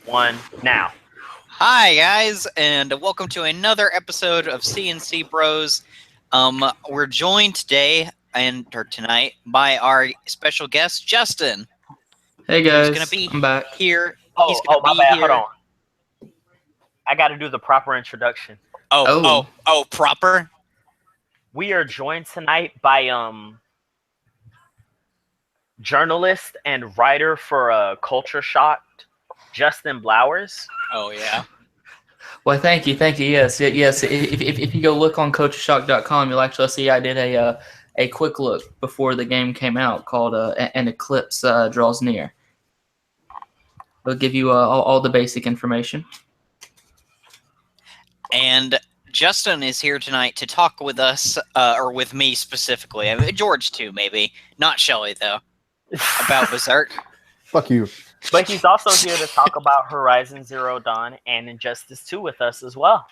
One now. Hi guys, and welcome to another episode of CNC Bros. We're joined today or tonight by our special guest Justin. Hey guys, Who's gonna be I'm back. here? Oh, my bad. Hold on. I got to do the proper introduction. Oh, proper. We are joined tonight by journalist and writer for Culture Shock, Justin Blowers. Oh yeah. Well, thank you. Yes. If you go look on CoachShock.com, you'll actually see I did a quick look before the game came out called "An Eclipse Draws Near." It'll give you all the basic information. And Justin is here tonight to talk with us, or with me specifically. I mean, George too, maybe. Not Shelly though. About Berserk. Fuck you. But he's also here to talk about Horizon Zero Dawn and Injustice 2 with us as well.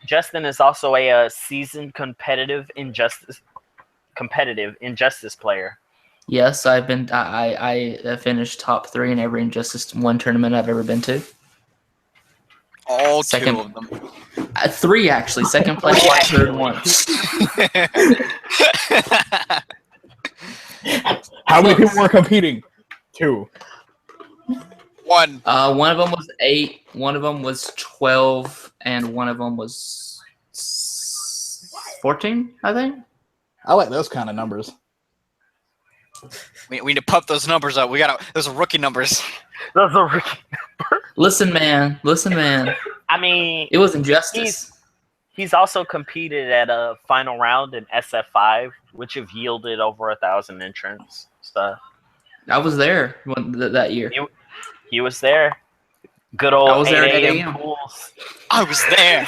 Justin is also a seasoned competitive Injustice player. Yes, I finished top 3 in every Injustice 1 tournament I've ever been to. All two of them. 3 actually. Second place, third one. How many people were competing? 2. 1. One of them was 8, one of them was 12, and one of them was 14, I think. I like those kind of numbers. We need to pump those numbers up. Those are rookie numbers. Those are rookie. Listen, man. I mean, it was Injustice. He's also competed at a final round in SF5, which have yielded over 1,000 entrants. So I was there that year. He was there. Good old I was there 8 at a.m. pools. I was there.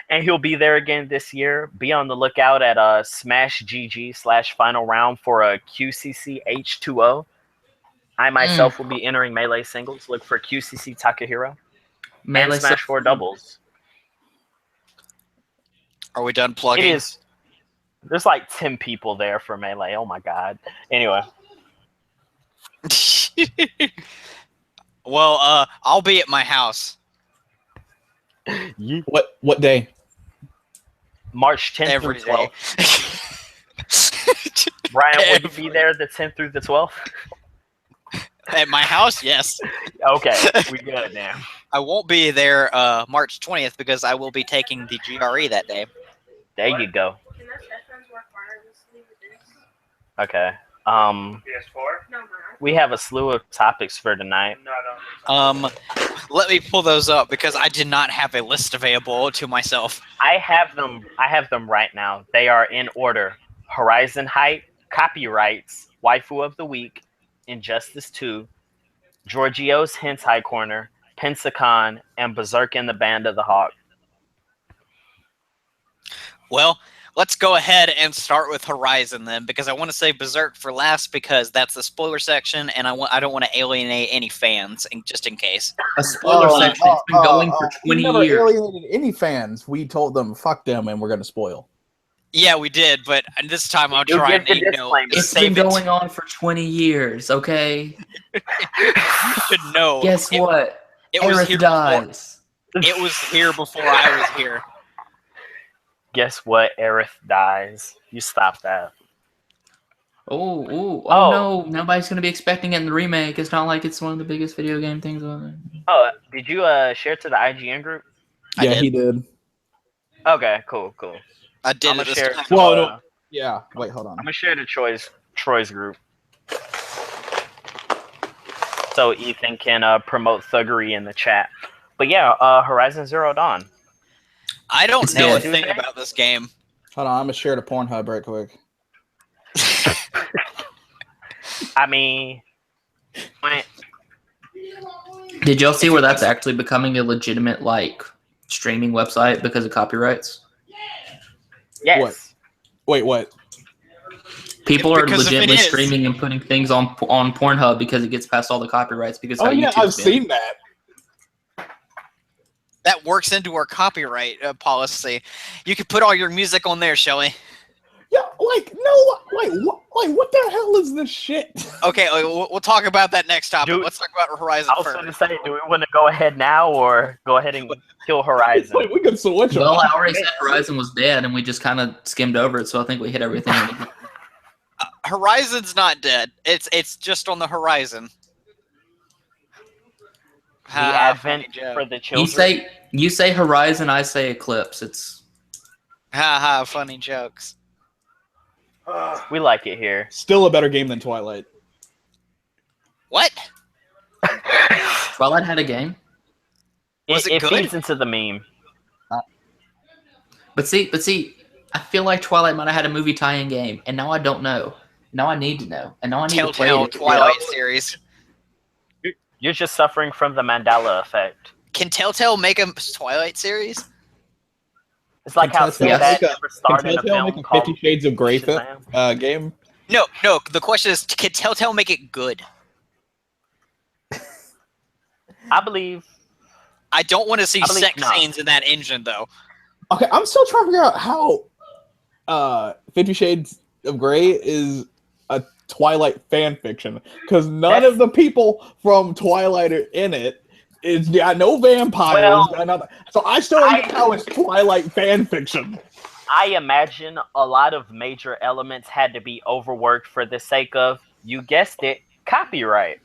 And he'll be there again this year. Be on the lookout at Smash GG/final round for a QCC H2O. I myself will be entering Melee singles. Look for QCC Takahiro. Melee and Smash 4 doubles. Are we done plugging? It is. There's like 10 people there for Melee. Oh my god. Anyway. Well, I'll be at my house. What day? March 10th Every through 12th. Ryan, will you be there the 10th through the 12th? At my house, yes. Okay, we good now. I won't be there March 20th because I will be taking the GRE that day. There you go. Can those headphones work wirelessly with this? Okay. PS4? No, We have a slew of topics for tonight. Let me pull those up because I did not have a list available to myself. I have them right now. They are in order. Horizon Hype, Copyrights, Waifu of the Week, Injustice 2, Giorgio's Hentai Corner, Pensacon, and Berserk and the Band of the Hawk. Well, let's go ahead and start with Horizon then, because I want to save Berserk for last because that's the spoiler section, and I don't want to alienate any fans, just in case. A spoiler section. It's been going for 20 we never years. alienated any fans. We told them, fuck them, and we're going to spoil. Yeah, we did, but this time I'll You'll try give the and disclaimer. It's been save it. going on for 20 years, okay? You should know. Guess what? It was Aerith here dies. It was here before I was here. Guess what? Aerith dies. You stop that. Oh Oh. no. Nobody's going to be expecting it in the remake. It's not like it's one of the biggest video game things on there. Oh, did you share to the IGN group? I did. He did. Okay, cool. I did I'm it gonna this share. time. Well, no. Yeah. Wait, hold on. I'm gonna share to Troy's group, so Ethan can promote thuggery in the chat. But yeah, Horizon Zero Dawn. I don't It's know a dead. thing about this game. Hold on. I'm going to share to Pornhub right quick. I mean, Did y'all see where that's actually becoming a legitimate, streaming website because of copyrights? yes. What? Wait, what? People are Because if it legitimately is- streaming and putting things on Pornhub because it gets past all the copyrights. Because Oh, how yeah, YouTube's I've been. seen that. That works into our copyright policy. You can put all your music on there, Shelly. Yeah, like no, what the hell is this shit? Okay, we'll talk about that next topic. Dude, Let's talk about Horizon I was first. going to say, do we want to go ahead now or go ahead and kill Horizon? Like we could switch them. Well, I already said Horizon was dead, and we just kind of skimmed over it, so I think we hit everything. Horizon's not dead. It's just on the horizon. The advent for the children. You say Horizon, I say Eclipse. It's Funny jokes. We like it here. Still a better game than Twilight. What? Twilight had a game. Was it It good? feeds into the meme. But see, I feel like Twilight might have had a movie tie-in game, and now I don't know. Now I need to know, and now I need to play Telltale it. Twilight series. You're just suffering from the Mandela effect. Can Telltale make a Twilight series? It's like how Telltale Sinbad make a- never starred in a Telltale film make a called 50 Shades of Grey Shazam. game? No. The question is, can Telltale make it good? I believe. I don't want to see I believe sex not. scenes in that engine, though. Okay, I'm still trying to figure out how 50 Shades of Grey is a Twilight fan fiction, because none of the people from Twilight are in it. It's no vampires. Well, So I still don't get how it's Twilight fan fiction. I imagine a lot of major elements had to be overworked for the sake of, you guessed it, copyright.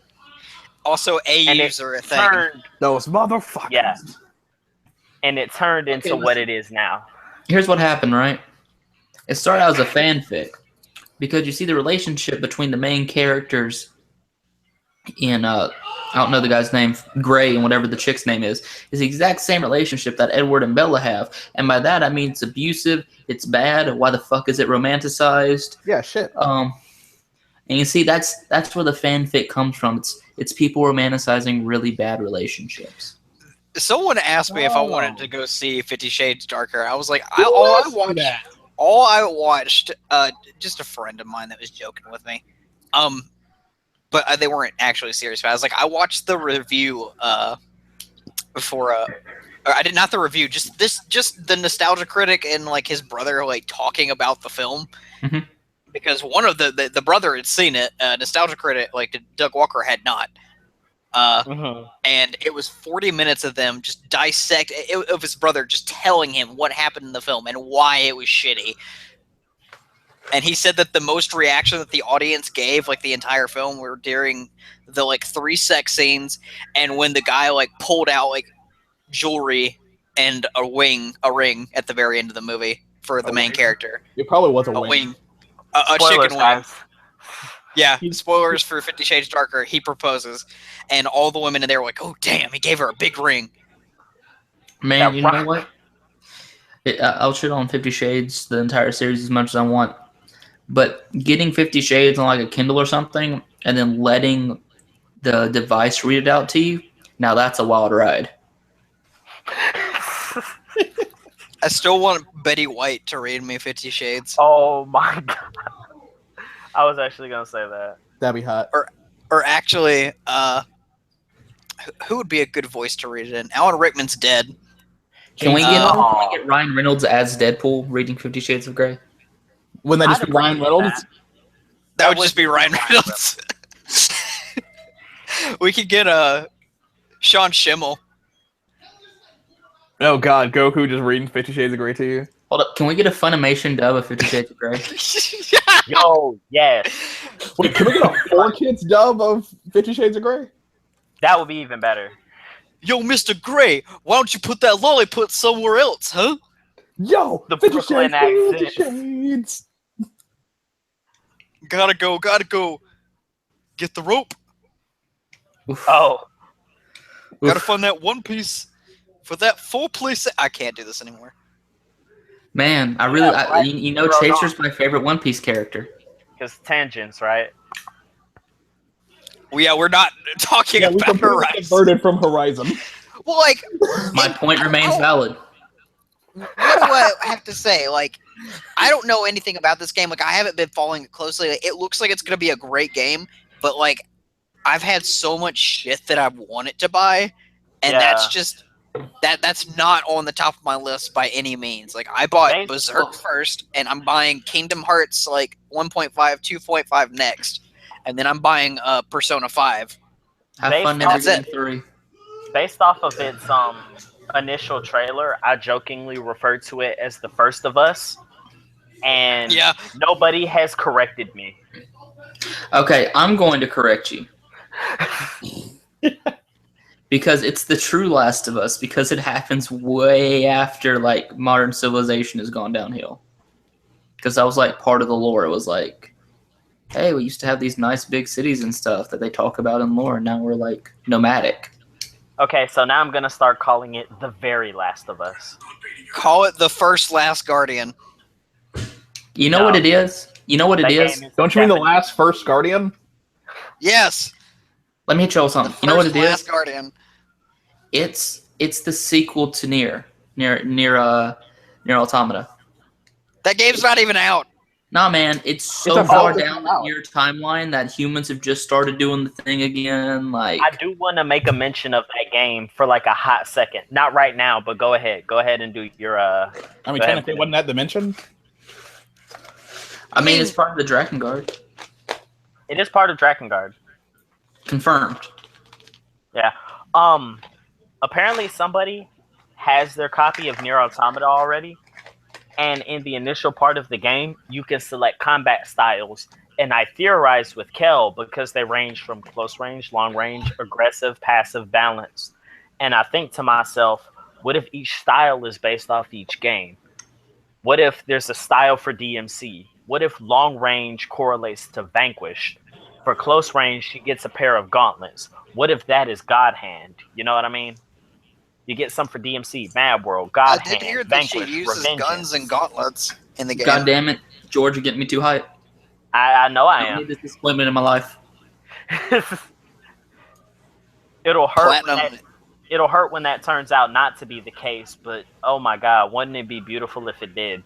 Also, And it user a thing. turned, Those motherfuckers. yeah, and it turned into what it is now. Here's what happened, right? It started out as a fanfic because you see the relationship between the main characters in I don't know the guy's name, Gray, and whatever the chick's name is the exact same relationship that Edward and Bella have, and by that I mean it's abusive, it's bad. Why the fuck is it romanticized? Yeah, shit. And you see that's where the fanfic comes from. It's people romanticizing really bad relationships. Someone asked me if I Oh. wanted to go see 50 Shades Darker. I was like, Who all I asked you watched, that? all I watched, just a friend of mine that was joking with me. But they weren't actually serious about it. I was like, I watched the review before. Or I did not the review. Just the Nostalgia Critic and like his brother like talking about the film. Mhm. Because one of the brother had seen it. Nostalgia Critic, like Doug Walker, had not. And it was 40 minutes of them just dissect of his brother just telling him what happened in the film and why it was shitty. And he said that the most reaction that the audience gave, like the entire film, were during the like 3 sex scenes, and when the guy like pulled out like jewelry and a ring at the very end of the movie for the main character. It probably was a A wing. wing, a Spoilers, chicken wing. guys. Yeah, spoilers for 50 Shades Darker. He proposes, and all the women in there were like, "Oh damn, he gave her a big ring." Man, That you know rock. what? I'll shit on 50 Shades, the entire series, as much as I want. But getting 50 Shades on like a Kindle or something, and then letting the device read it out to you, now that's a wild ride. I still want Betty White to read me 50 Shades. Oh my god. I was actually going to say that. That'd be hot. Or actually, who would be a good voice to read it in? Alan Rickman's dead. Can we get Oh. Ryan Reynolds as Deadpool reading 50 Shades of Grey? Wouldn't that I'd just be agree Ryan with Reynolds? That would just be Ryan Reynolds. We could get Sean Schimmel. Oh god, Goku just reading 50 Shades of Grey to you? Hold up, can we get a Funimation dub of 50 Shades of Grey? Yo, yes. Wait, can we get a 4 Kids dub of 50 Shades of Grey? That would be even better. Yo, Mr. Gray, why don't you put that lollipop somewhere else, huh? Yo, The 50 Brooklyn Shades, 50 accent. Shades. Gotta go. Get the rope. Oof. Oh, Gotta find that one piece for that full place. I can't do this anymore. Man, I really, Yeah, right. you know, Chaser's my favorite One Piece character. because tangents, right? Well, yeah, we're not talking Yeah, we about completely Horizon. converted from Horizon. Well, like, My point remains valid. what do I have to say? Like, I don't know anything about this game. Like, I haven't been following it closely. Like, it looks like it's going to be a great game, but, like, I've had so much shit that I wanted to buy, and Yeah. that's just That's not on the top of my list by any means. Like I bought Thanks. Berserk first, and I'm buying Kingdom Hearts like 1.5, 2.5 next, and then I'm buying Persona 5. Have Based fun on- never That's getting it. 3. Based off of its initial trailer, I jokingly referred to it as the First of Us, and Yeah. nobody has corrected me. Okay, I'm going to correct you. Because it's the true Last of Us, because it happens way after like modern civilization has gone downhill. Because that was like part of the lore. It was like, hey, we used to have these nice big cities and stuff that they talk about in lore, and now we're like nomadic. Okay, so now I'm gonna start calling it the very Last of Us. Call it the first Last Guardian. You know No. what it is? You know what it That is? game is Don't you mean the definitely- last first Guardian? Yes. Let me hit you all The something. first You know what it Last is? Guardian. It's the sequel to Nier Automata. That game's not even out. Nah, man, it's so a far fault to down come the out. Nier timeline that humans have just started doing the thing again. Like, I do want to make a mention of that game for like a hot second. Not right now, but go ahead. Go ahead and do your I mean, Go ahead. technically, wasn't that Dimension? I mean, mean- it's part of the Drakengard. It is part of Drakengard. Confirmed. Yeah. Apparently somebody has their copy of Nier Automata already, and in the initial part of the game, you can select combat styles. And I theorized with Kel because they range from close range, long range, aggressive, passive, balanced. And I think to myself, what if each style is based off each game? What if there's a style for DMC? What if long range correlates to Vanquished? For close range, she gets a pair of gauntlets. What if that is God Hand? You know what I mean? You get some for DMC, Mad World, God I Hand, did hear that she Vanquish, uses Revengeance. guns and gauntlets in the game. God damn it, George, you're getting me too hype. I know I I don't am. need this disappointment in my life. It'll hurt. Platinum. It'll hurt when that turns out not to be the case. But oh my God, wouldn't it be beautiful if it did?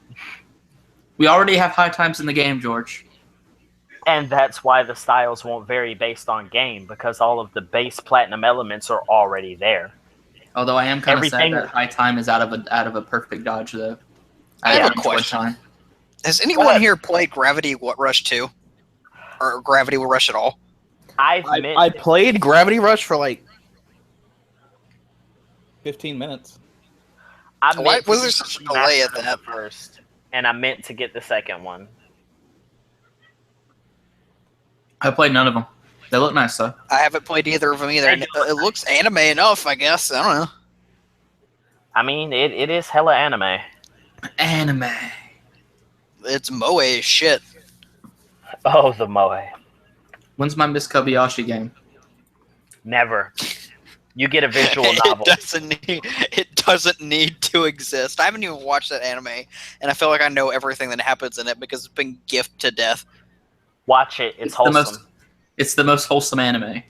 We already have high times in the game, George. And that's why the styles won't vary based on game, because all of the base platinum elements are already there. Although I am kind of sad Everything- that high time is out of a perfect dodge, though. I have a enjoyed question. time. Has Go anyone ahead. here played Gravity Rush 2? Or Gravity Rush at all? I played Gravity Rush for like 15 minutes. I Why meant to was there get such a the delay at remaster of that? the first, and I meant to get the second one. I played none of them. They look nice, though. I haven't played either of them either. And it looks anime enough, I guess. I don't know. I mean, it is hella anime. Anime. It's moe as shit. Oh, the moe. When's my Miss Kobayashi game? Never. You get a visual novel. It doesn't need to exist. I haven't even watched that anime, and I feel like I know everything that happens in it because it's been gifted to death. Watch it. It's wholesome. It's the most wholesome anime. It's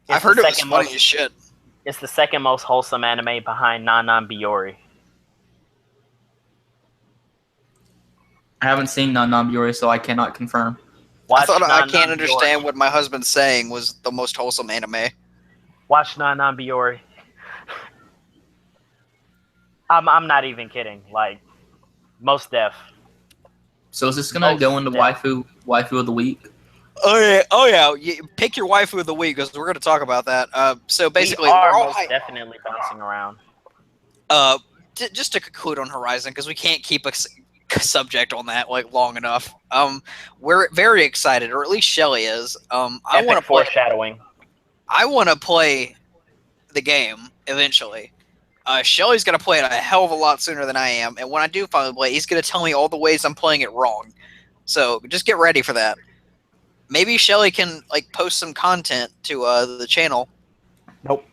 I've heard the it was second funny most- as shit. It's the second most wholesome anime behind Nanan Biori. I haven't seen Non-Biori, so I cannot confirm. Watch I Nanan can't Biori. understand what my husband's saying was the most wholesome anime. Watch Nanan Biori. I'm not even kidding. Like, most deaf. So is this gonna Most go into deaf. waifu of the week? Oh yeah. You pick your waifu of the week because we're going to talk about that. So basically, we are we're all most definitely bouncing around. just to conclude on Horizon, because we can't keep a subject on that like long enough. We're very excited, or at least Shelly is. I Epic want to play. foreshadowing. I want to play the game eventually. Shelly's going to play it a hell of a lot sooner than I am, and when I do finally play, he's going to tell me all the ways I'm playing it wrong. So just get ready for that. Maybe Shelly can like post some content to the channel. Nope.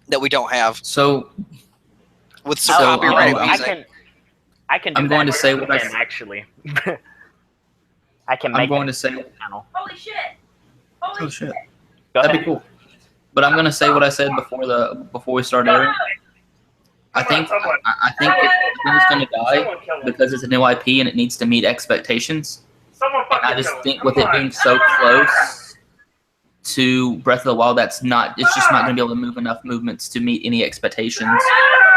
That we don't have So with some So, copyrighted I music. I can. Do I'm going that to say this what I weekend, actually. I can I'm make going it to say. channel. Holy shit! Holy Oh shit, Go that'd ahead. be cool. But I'm gonna say what I said before we start airing. I think it's gonna die because it's a new IP and it needs to meet expectations. And I just think with it being so close to Breath of the Wild, it's just not going to be able to move enough movements to meet any expectations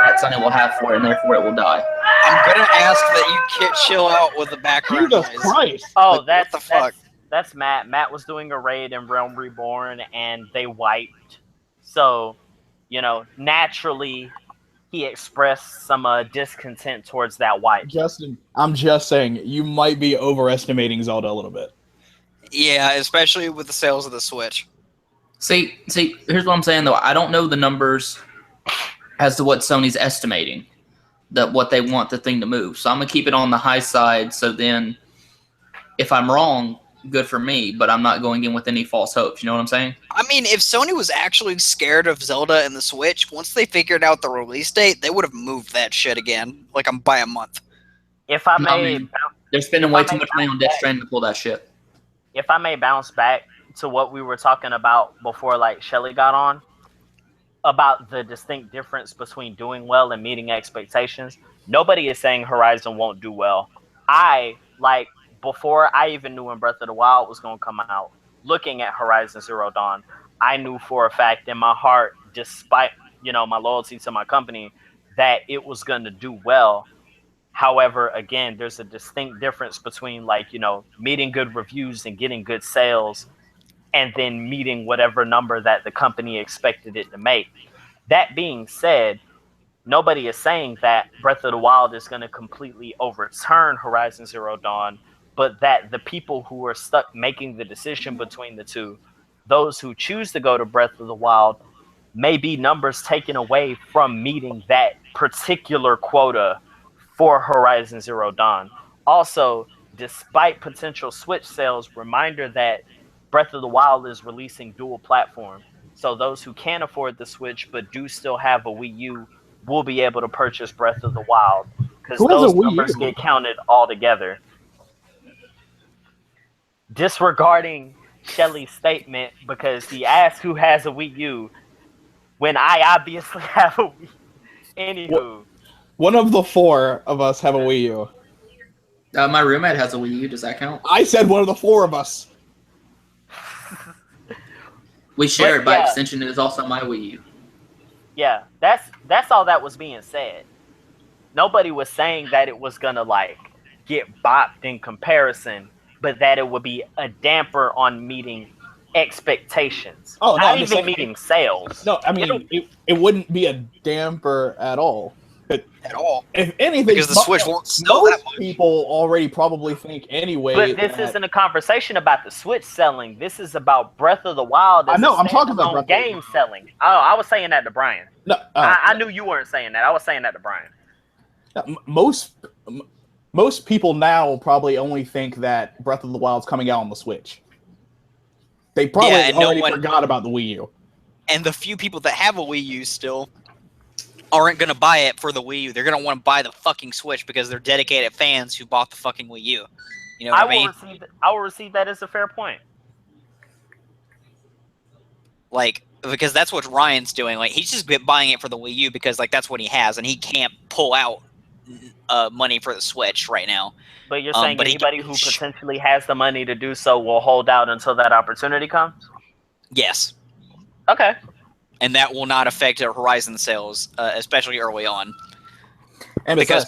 that that Sony will have for it, and therefore it will die. I'm gonna ask that you can't chill out with the background Jesus noise. Christ! Oh, Like, that's what the fuck? That's Matt. Matt was doing a raid in Realm Reborn, and they wiped. So, naturally, he expressed some discontent towards that wipe. Justin, I'm just saying, you might be overestimating Zelda a little bit. Yeah, especially with the sales of the Switch. See, here's what I'm saying though. I don't know the numbers as to what Sony's estimating that what they want the thing to move. So I'm gonna keep it on the high side. So then, if I'm wrong, good for me. But I'm not going in with any false hopes. You know what I'm saying? I mean, if Sony was actually scared of Zelda and the Switch, once they figured out the release date, they would have moved that shit again, like by a month. If I No, may, man. They're spending way too much money on Death Stranding to pull that shit. if I may bounce back to what we were talking about before, like Shelly got on, about the distinct difference between doing well and meeting expectations. Nobody is saying Horizon won't do well. Before I even knew when Breath of the Wild was going to come out, looking at Horizon Zero Dawn, I knew for a fact in my heart, despite, my loyalty to my company, that it was going to do well. However, again, there's a distinct difference between meeting good reviews and getting good sales and then meeting whatever number that the company expected it to make. That being said, nobody is saying that Breath of the Wild is going to completely overturn Horizon Zero Dawn, but that the people who are stuck making the decision between the two, those who choose to go to Breath of the Wild, may be numbers taken away from meeting that particular quota for Horizon Zero Dawn. Also, despite potential Switch sales, reminder that Breath of the Wild is releasing dual platform. So those who can't afford the Switch but do still have a Wii U will be able to purchase Breath of the Wild because Who has a those Wii numbers U? get counted all together. Disregarding Shelly's statement because he asked who has a Wii U when I obviously have a Wii. Anywho, One of the four of us have a Wii U. My roommate has a Wii U. Does that count? I said one of the four of us. We share it by yeah. extension. It is also my Wii U. yeah, that's all that was being said. Nobody was saying that it was gonna get bopped in comparison, but that it would be a damper on meeting expectations. Oh, no, not I'm just even saying- meeting sales. No, I mean, it wouldn't be a damper at all. At all. If anything, Because the Switch won't sell most that much. people already probably think anyway. But this that- isn't a conversation about the Switch selling. This is about Breath of the Wild. I As know, a I'm talking about standalone Breath of the game Wild. selling. Oh, I was saying that to Brian. No, I knew you weren't saying that. I was saying that to Brian. most people now probably only think that Breath of the Wild's coming out on the Switch. They probably Yeah, and no already one- forgot about the Wii U. And the few people that have a Wii U still aren't going to buy it for the Wii U. They're going to want to buy the fucking Switch because they're dedicated fans who bought the fucking Wii U. You know what I mean? I will receive that as a fair point. Because that's what Ryan's doing. He's just buying it for the Wii U because that's what he has, and he can't pull out money for the Switch right now. But you're saying but anybody who potentially has the money to do so will hold out until that opportunity comes? Yes. Okay. And that will not affect their Horizon sales, especially early on. And Because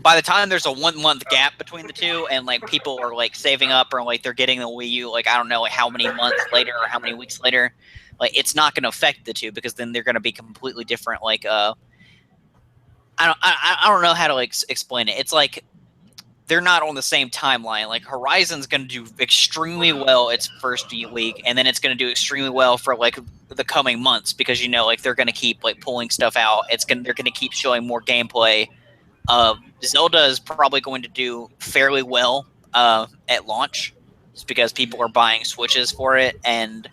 by the time there's a 1 month gap between the two, and people are saving up or they're getting the Wii U, I don't know how many months later or how many weeks later, it's not going to affect the two because then they're going to be completely different. I don't know how to explain it. It's they're not on the same timeline. Horizon's going to do extremely well its first week, and then it's going to do extremely well for the coming months because they're going to keep pulling stuff out. They're going to keep showing more gameplay. Zelda is probably going to do fairly well at launch, just because people are buying Switches for it, and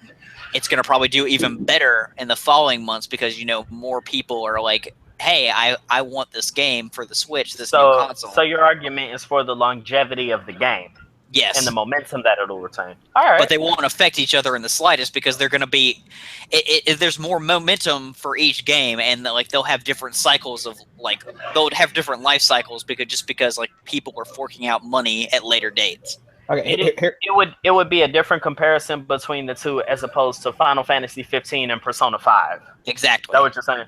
it's going to probably do even better in the following months because more people are hey, I want this game for the Switch, this new console. So your argument is for the longevity of the game. Yes. And the momentum that it'll retain. All right. But they won't affect each other in the slightest because they're going to be there's more momentum for each game, and they'll have different cycles of they'll have different life cycles because people are forking out money at later dates. Okay, It would be a different comparison between the two as opposed to Final Fantasy 15 and Persona 5. Exactly. Is that what you're saying?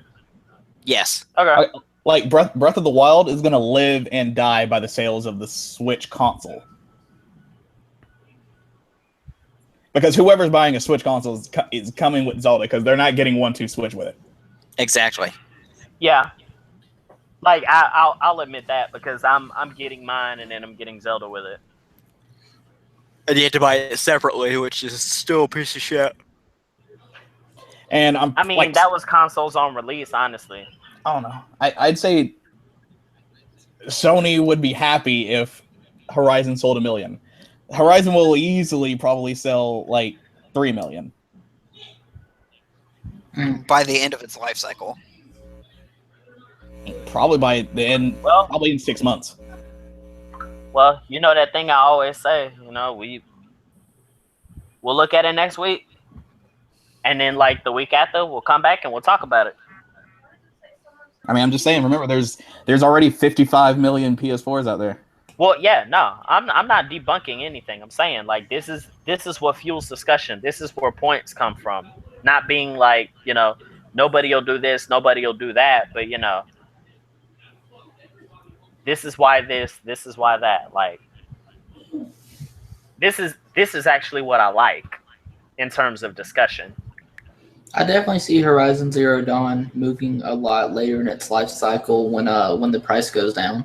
Yes. Okay. Like Breath of the Wild is gonna live and die by the sales of the Switch console. Because whoever's buying a Switch console is coming with Zelda because they're not getting 1-2 Switch with it. Exactly. Yeah, like I'll admit that because I'm getting mine and then I'm getting Zelda with it. And you have to buy it separately, which is still a piece of shit. And I mean, that was consoles on release, honestly. I don't know. I'd say Sony would be happy if Horizon sold 1 million. Horizon will easily probably sell like 3 million. By the end of its life cycle. Probably by the end, Well, probably in 6 months. Well, you know that thing I always say, we'll look at it next week. And then like the week after, we'll come back and we'll talk about it. I mean, I'm just saying, remember there's already 55 million PS4s out there. Well, yeah, no, I'm not debunking anything. I'm saying like this is what fuels discussion. This is where points come from. Not being like, nobody will do this, nobody will do that, but this is why this is why that. Like this is actually what I like in terms of discussion. I definitely see Horizon Zero Dawn moving a lot later in its life cycle when the price goes down,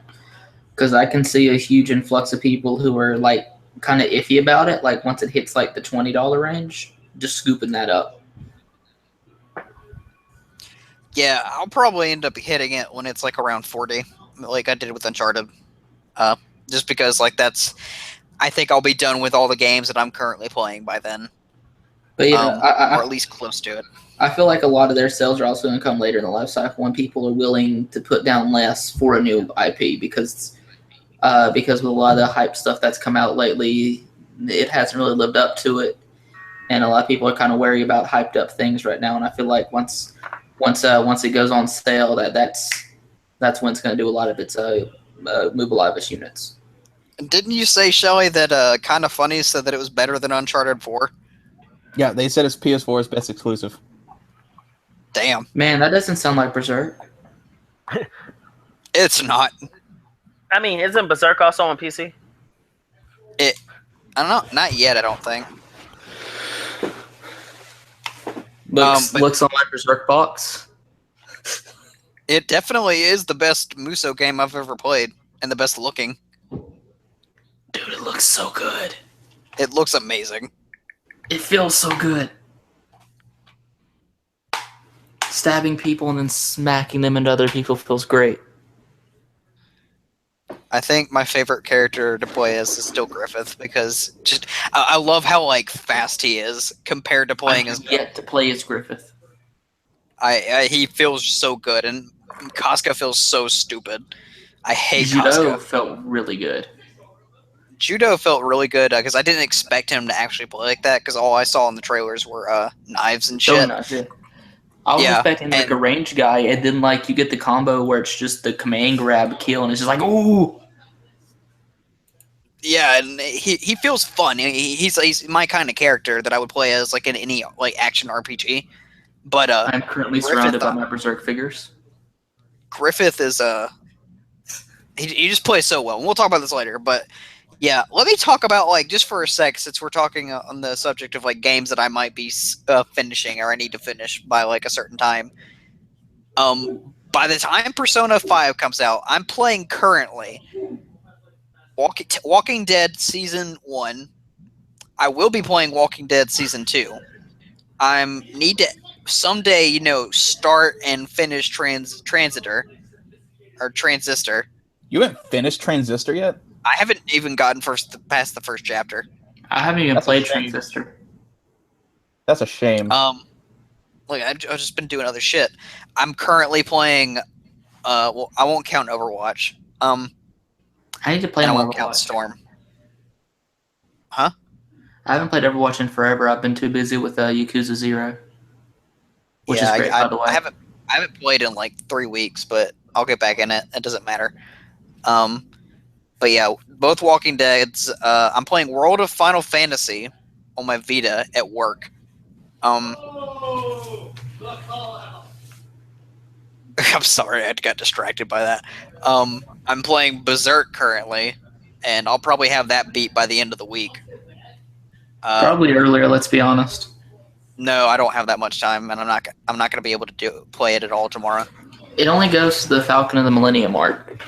because I can see a huge influx of people who are like kind of iffy about it. Like once it hits like the $20 range, just scooping that up. Yeah, I'll probably end up hitting it when it's like around 40, like I did with Uncharted. Just because like I think I'll be done with all the games that I'm currently playing by then. But yeah, or at least close to it. I feel like a lot of their sales are also going to come later in the life cycle when people are willing to put down less for a new IP because with a lot of the hype stuff that's come out lately, it hasn't really lived up to it, and a lot of people are kind of wary about hyped up things right now. And I feel like once it goes on sale, that's when it's going to do a lot of its move a lot of its units. Didn't you say, Shelly, that Kind of Funny said that it was better than Uncharted 4? Yeah, they said it's PS4's best exclusive. Damn. Man, that doesn't sound like Berserk. It's not. I mean, isn't Berserk also on PC? I don't know. Not yet, I don't think. Looks on my Berserk box. It definitely is the best Muso game I've ever played, and the best looking. Dude, it looks so good. It looks amazing. It feels so good. Stabbing people and then smacking them into other people feels great. I think my favorite character to play as is still Griffith, because just I love how like fast he is compared to playing as. Yet to play as Griffith. He feels so good, and Casca feels so stupid. I hate Judo Casca. felt really good. Judo felt really good because I didn't expect him to actually play like that, because all I saw in the trailers were knives and shit. I was expecting like a range guy, and then like you get the combo where it's just the command grab kill, and it's just like ooh. Yeah, and he feels fun. He's my kind of character that I would play as like in any like action RPG. But I'm currently surrounded by my Berserk figures. Griffith is he just plays so well. And we'll talk about this later, but yeah, let me talk about like just for a sec, since we're talking on the subject of like games that I might be finishing or I need to finish by like a certain time. By the time Persona 5 comes out, I'm playing currently Walking Dead Season 1. I will be playing Walking Dead Season 2. I need to someday, start and finish Transistor. You haven't finished Transistor yet? I haven't even gotten past the first chapter. I haven't even played Transistor. That's a shame. Look, I've just been doing other shit. I'm currently playing. Well, I won't count Overwatch. I need to play. And I more won't Overwatch. count Storm. Huh? I haven't played Overwatch in forever. I've been too busy with Yakuza 0. Which is great, by the way. I haven't played in like 3 weeks, but I'll get back in it. It doesn't matter. But yeah, both Walking Deads. I'm playing World of Final Fantasy on my Vita at work. I'm sorry, I got distracted by that. I'm playing Berserk currently, and I'll probably have that beat by the end of the week. Probably earlier. Let's be honest. No, I don't have that much time, and I'm not going to be able to play it at all tomorrow. It only goes to the Falcon of the Millennium arc.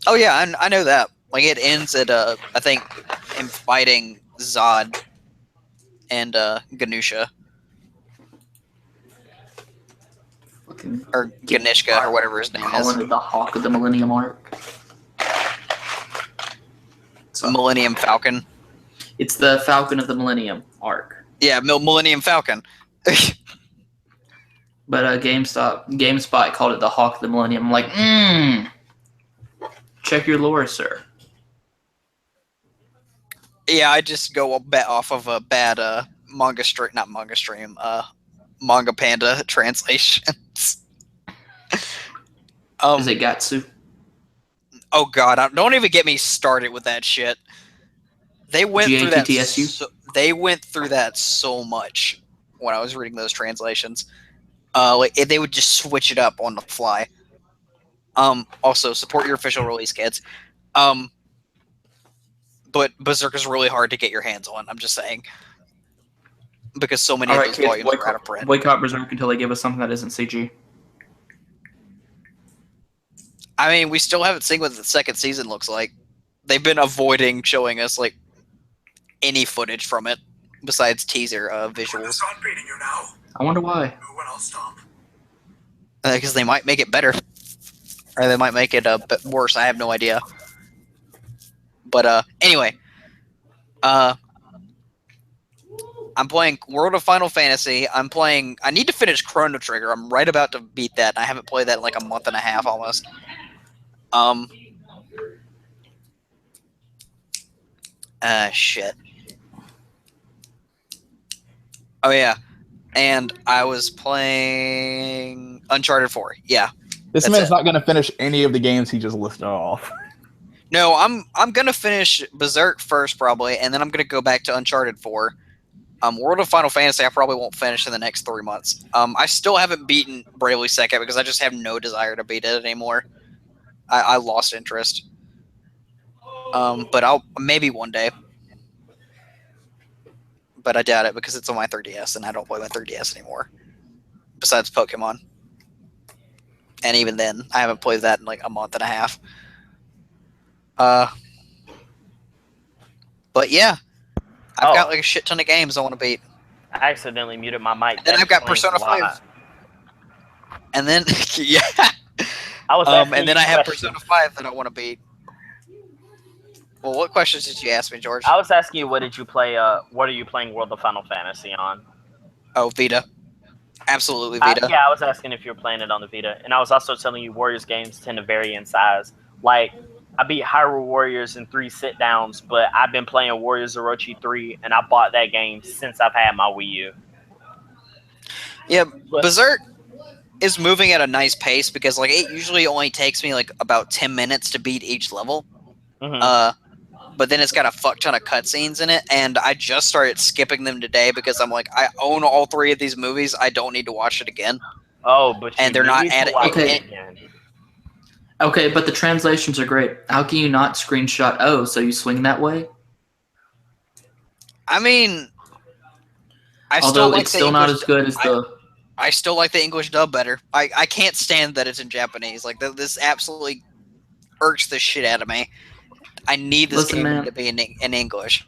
Oh yeah, I know that. Like it ends at I think him fighting Zod and Ganusha or Ganishka or whatever his name is. Calling it the Hawk of the Millennium arc. So, Millennium Falcon. It's the Falcon of the Millennium arc. Yeah, Millennium Falcon. But GameSpot called it the Hawk of the Millennium. I'm like, check your lore, sir. Yeah, I just go off of a bad manga panda translations. Is it Gatsu? Oh god, don't even get me started with that shit. They went through that. They went through that so much when I was reading those translations. Like they would just switch it up on the fly. Also support your official release, kids. But Berserk is really hard to get your hands on. I'm just saying, because so many of those volumes are out of print. Boycott Berserk until they give us something that isn't CG. I mean, we still haven't seen what the second season looks like. They've been avoiding showing us like any footage from it besides teaser visuals. I wonder why. Because they might make it better, or they might make it bit worse. I have no idea. But anyway, I'm playing World of Final Fantasy. I need to finish Chrono Trigger. I'm right about to beat that. And I haven't played that in like a month and a half almost. Shit. Oh yeah, and I was playing Uncharted 4. Yeah. This man's not going to finish any of the games he just listed off. No, I'm gonna finish Berserk first probably, and then I'm gonna go back to Uncharted 4. World of Final Fantasy I probably won't finish in the next 3 months. I still haven't beaten Bravely Second because I just have no desire to beat it anymore. I lost interest. But I'll maybe one day. But I doubt it because it's on my 3DS and I don't play my 3DS anymore. Besides Pokemon. And even then, I haven't played that in like a month and a half. But yeah, I've got like a shit ton of games I want to beat. I accidentally muted my mic. Then I've got Persona 5. And then yeah, I was and then I have Persona 5 that I want to beat. Well, what questions did you ask me, George? I was asking you, what did you play? What are you playing World of Final Fantasy on? Oh, Vita. Absolutely Vita. Yeah, I was asking if you were playing it on the Vita, and I was also telling you Warriors games tend to vary in size. Like, I beat Hyrule Warriors in 3 sit-downs, but I've been playing Warriors Orochi 3, and I bought that game since I've had my Wii U. Yeah, Berserk is moving at a nice pace because like it usually only takes me like about 10 minutes to beat each level. Mm-hmm. But then it's got a fuck ton of cutscenes in it, and I just started skipping them today because I'm like, I own all 3 of these movies. I don't need to watch it again. Oh, but and they're not added. Okay, but the translations are great. How can you not screenshot? Oh, so you swing that way? I mean, although it's still not as good as I still like the English dub better. I can't stand that it's in Japanese. Like this absolutely irks the shit out of me. I need this game to be in English.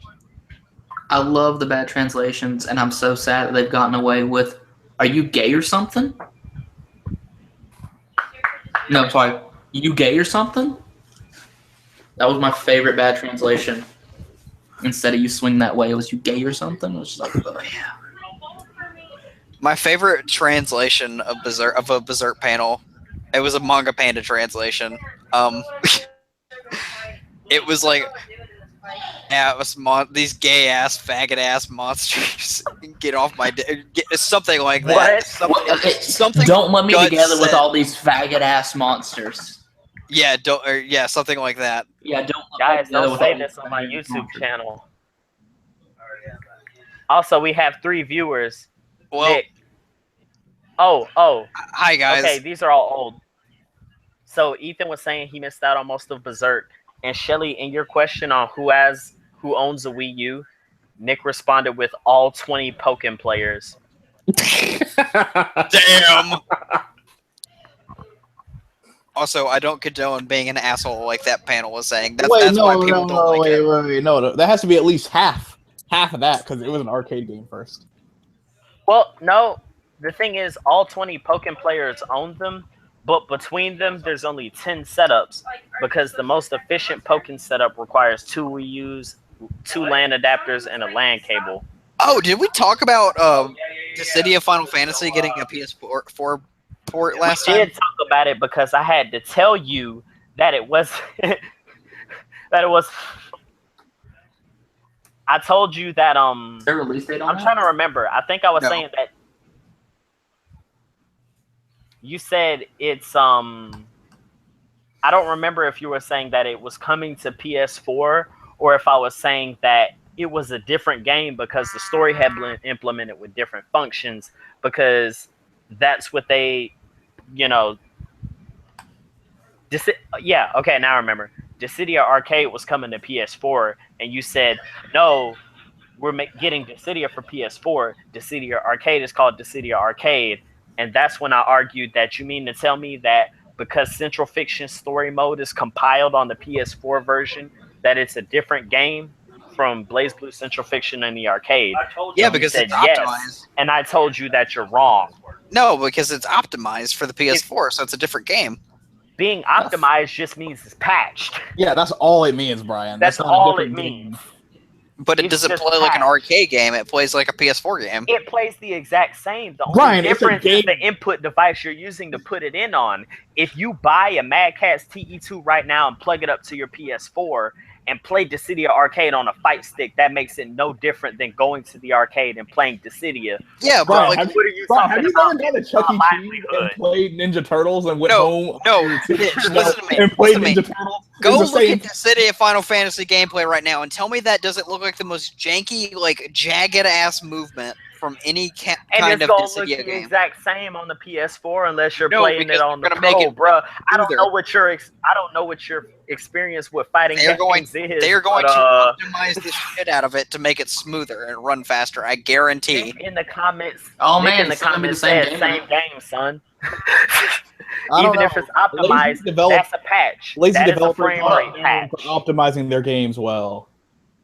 I love the bad translations, and I'm so sad that they've gotten away with, are you gay or something? No, sorry. You gay or something? That was my favorite bad translation. Instead of you swing that way, it was you gay or something? It was just like, oh yeah. My favorite translation of a Berserk panel, it was a Manga Panda translation. It was like, yeah, it was these gay ass, faggot ass monsters. Get off my something like that. Something don't let me together with all these faggot ass monsters. Yeah, something like that. Yeah, don't say this on my YouTube channel. Also, we have 3 viewers. Well, Nick, Oh. Hi guys. Okay, these are all old. So Ethan was saying he missed out on most of Berserk, and Shelly, in your question on who owns a Wii U, Nick responded with all 20 Pokken players. Damn. Also, I don't condone being an asshole like that panel was saying. That's why people don't like it. wait. No, that has to be at least half of that because it was an arcade game first. Well, no, the thing is, all 20 Pokken players own them, but between them, there's only 10 setups because the most efficient Pokken setup requires 2 Wii U's, 2 LAN adapters, and a LAN cable. Oh, did we talk about the City of Final Fantasy getting a PS4 port last We time? did talk about it because I had to tell you that it was I told you that Their release date on I'm trying to remember. I think I was No. saying that you said it's I don't remember if you were saying that it was coming to PS4 or if I was saying that it was a different game because the story had been implemented with different functions because that's what they, yeah, okay, now I remember. Dissidia Arcade was coming to PS4 and you said, no, we're getting Dissidia for PS4. Dissidia Arcade is called Dissidia Arcade. And that's when I argued that you mean to tell me that because Central Fiction Story Mode is compiled on the PS4 version, that it's a different game from BlazBlue Central Fiction in the arcade. Yeah, And you because said it's yes, optimized. and I told you that you're wrong. No, because it's optimized for the PS4, so it's a different game. Being optimized just means it's patched. Yeah, that's all it means, Brian. That's not a all it different means. game. But it It's doesn't just play like an patched. arcade game. It plays like a PS4 game. It plays the exact same. The only Brian, it's a difference is game. the input device you're using to put it in on. If you buy a Mad Catz TE2 right now and plug it up to your PS4 and play Dissidia Arcade on a fight stick, that makes it no different than going to the arcade and playing Dissidia. Yeah, but Brian, like, have What are you Brian, talking have you about? ever gone to Chuck E. Cheese livelihood. and played Ninja Turtles and went No, home? no, after Mitch, you listen to me, And played listen to Ninja me. Turtles? go It's the look same. at the City of Final Fantasy gameplay right now and tell me that doesn't look like the most janky, like jagged ass movement from any And kind it's of gonna look Dissidia the game. exact same on the PS4 unless you're No, playing because it on they're the gonna make Pro, it bruh. I don't smoother. know what your experience with fighting They're going, games is. they're going but, to optimize the shit out of it to make it smoother and run faster. I guarantee. Nick in the comments. Oh, Nick man, in the it's gonna be the comments same said game, same game, son. I don't Even if know. it's optimized, that's a patch. Lazy That is a developers frame are rate patch. for optimizing their games well.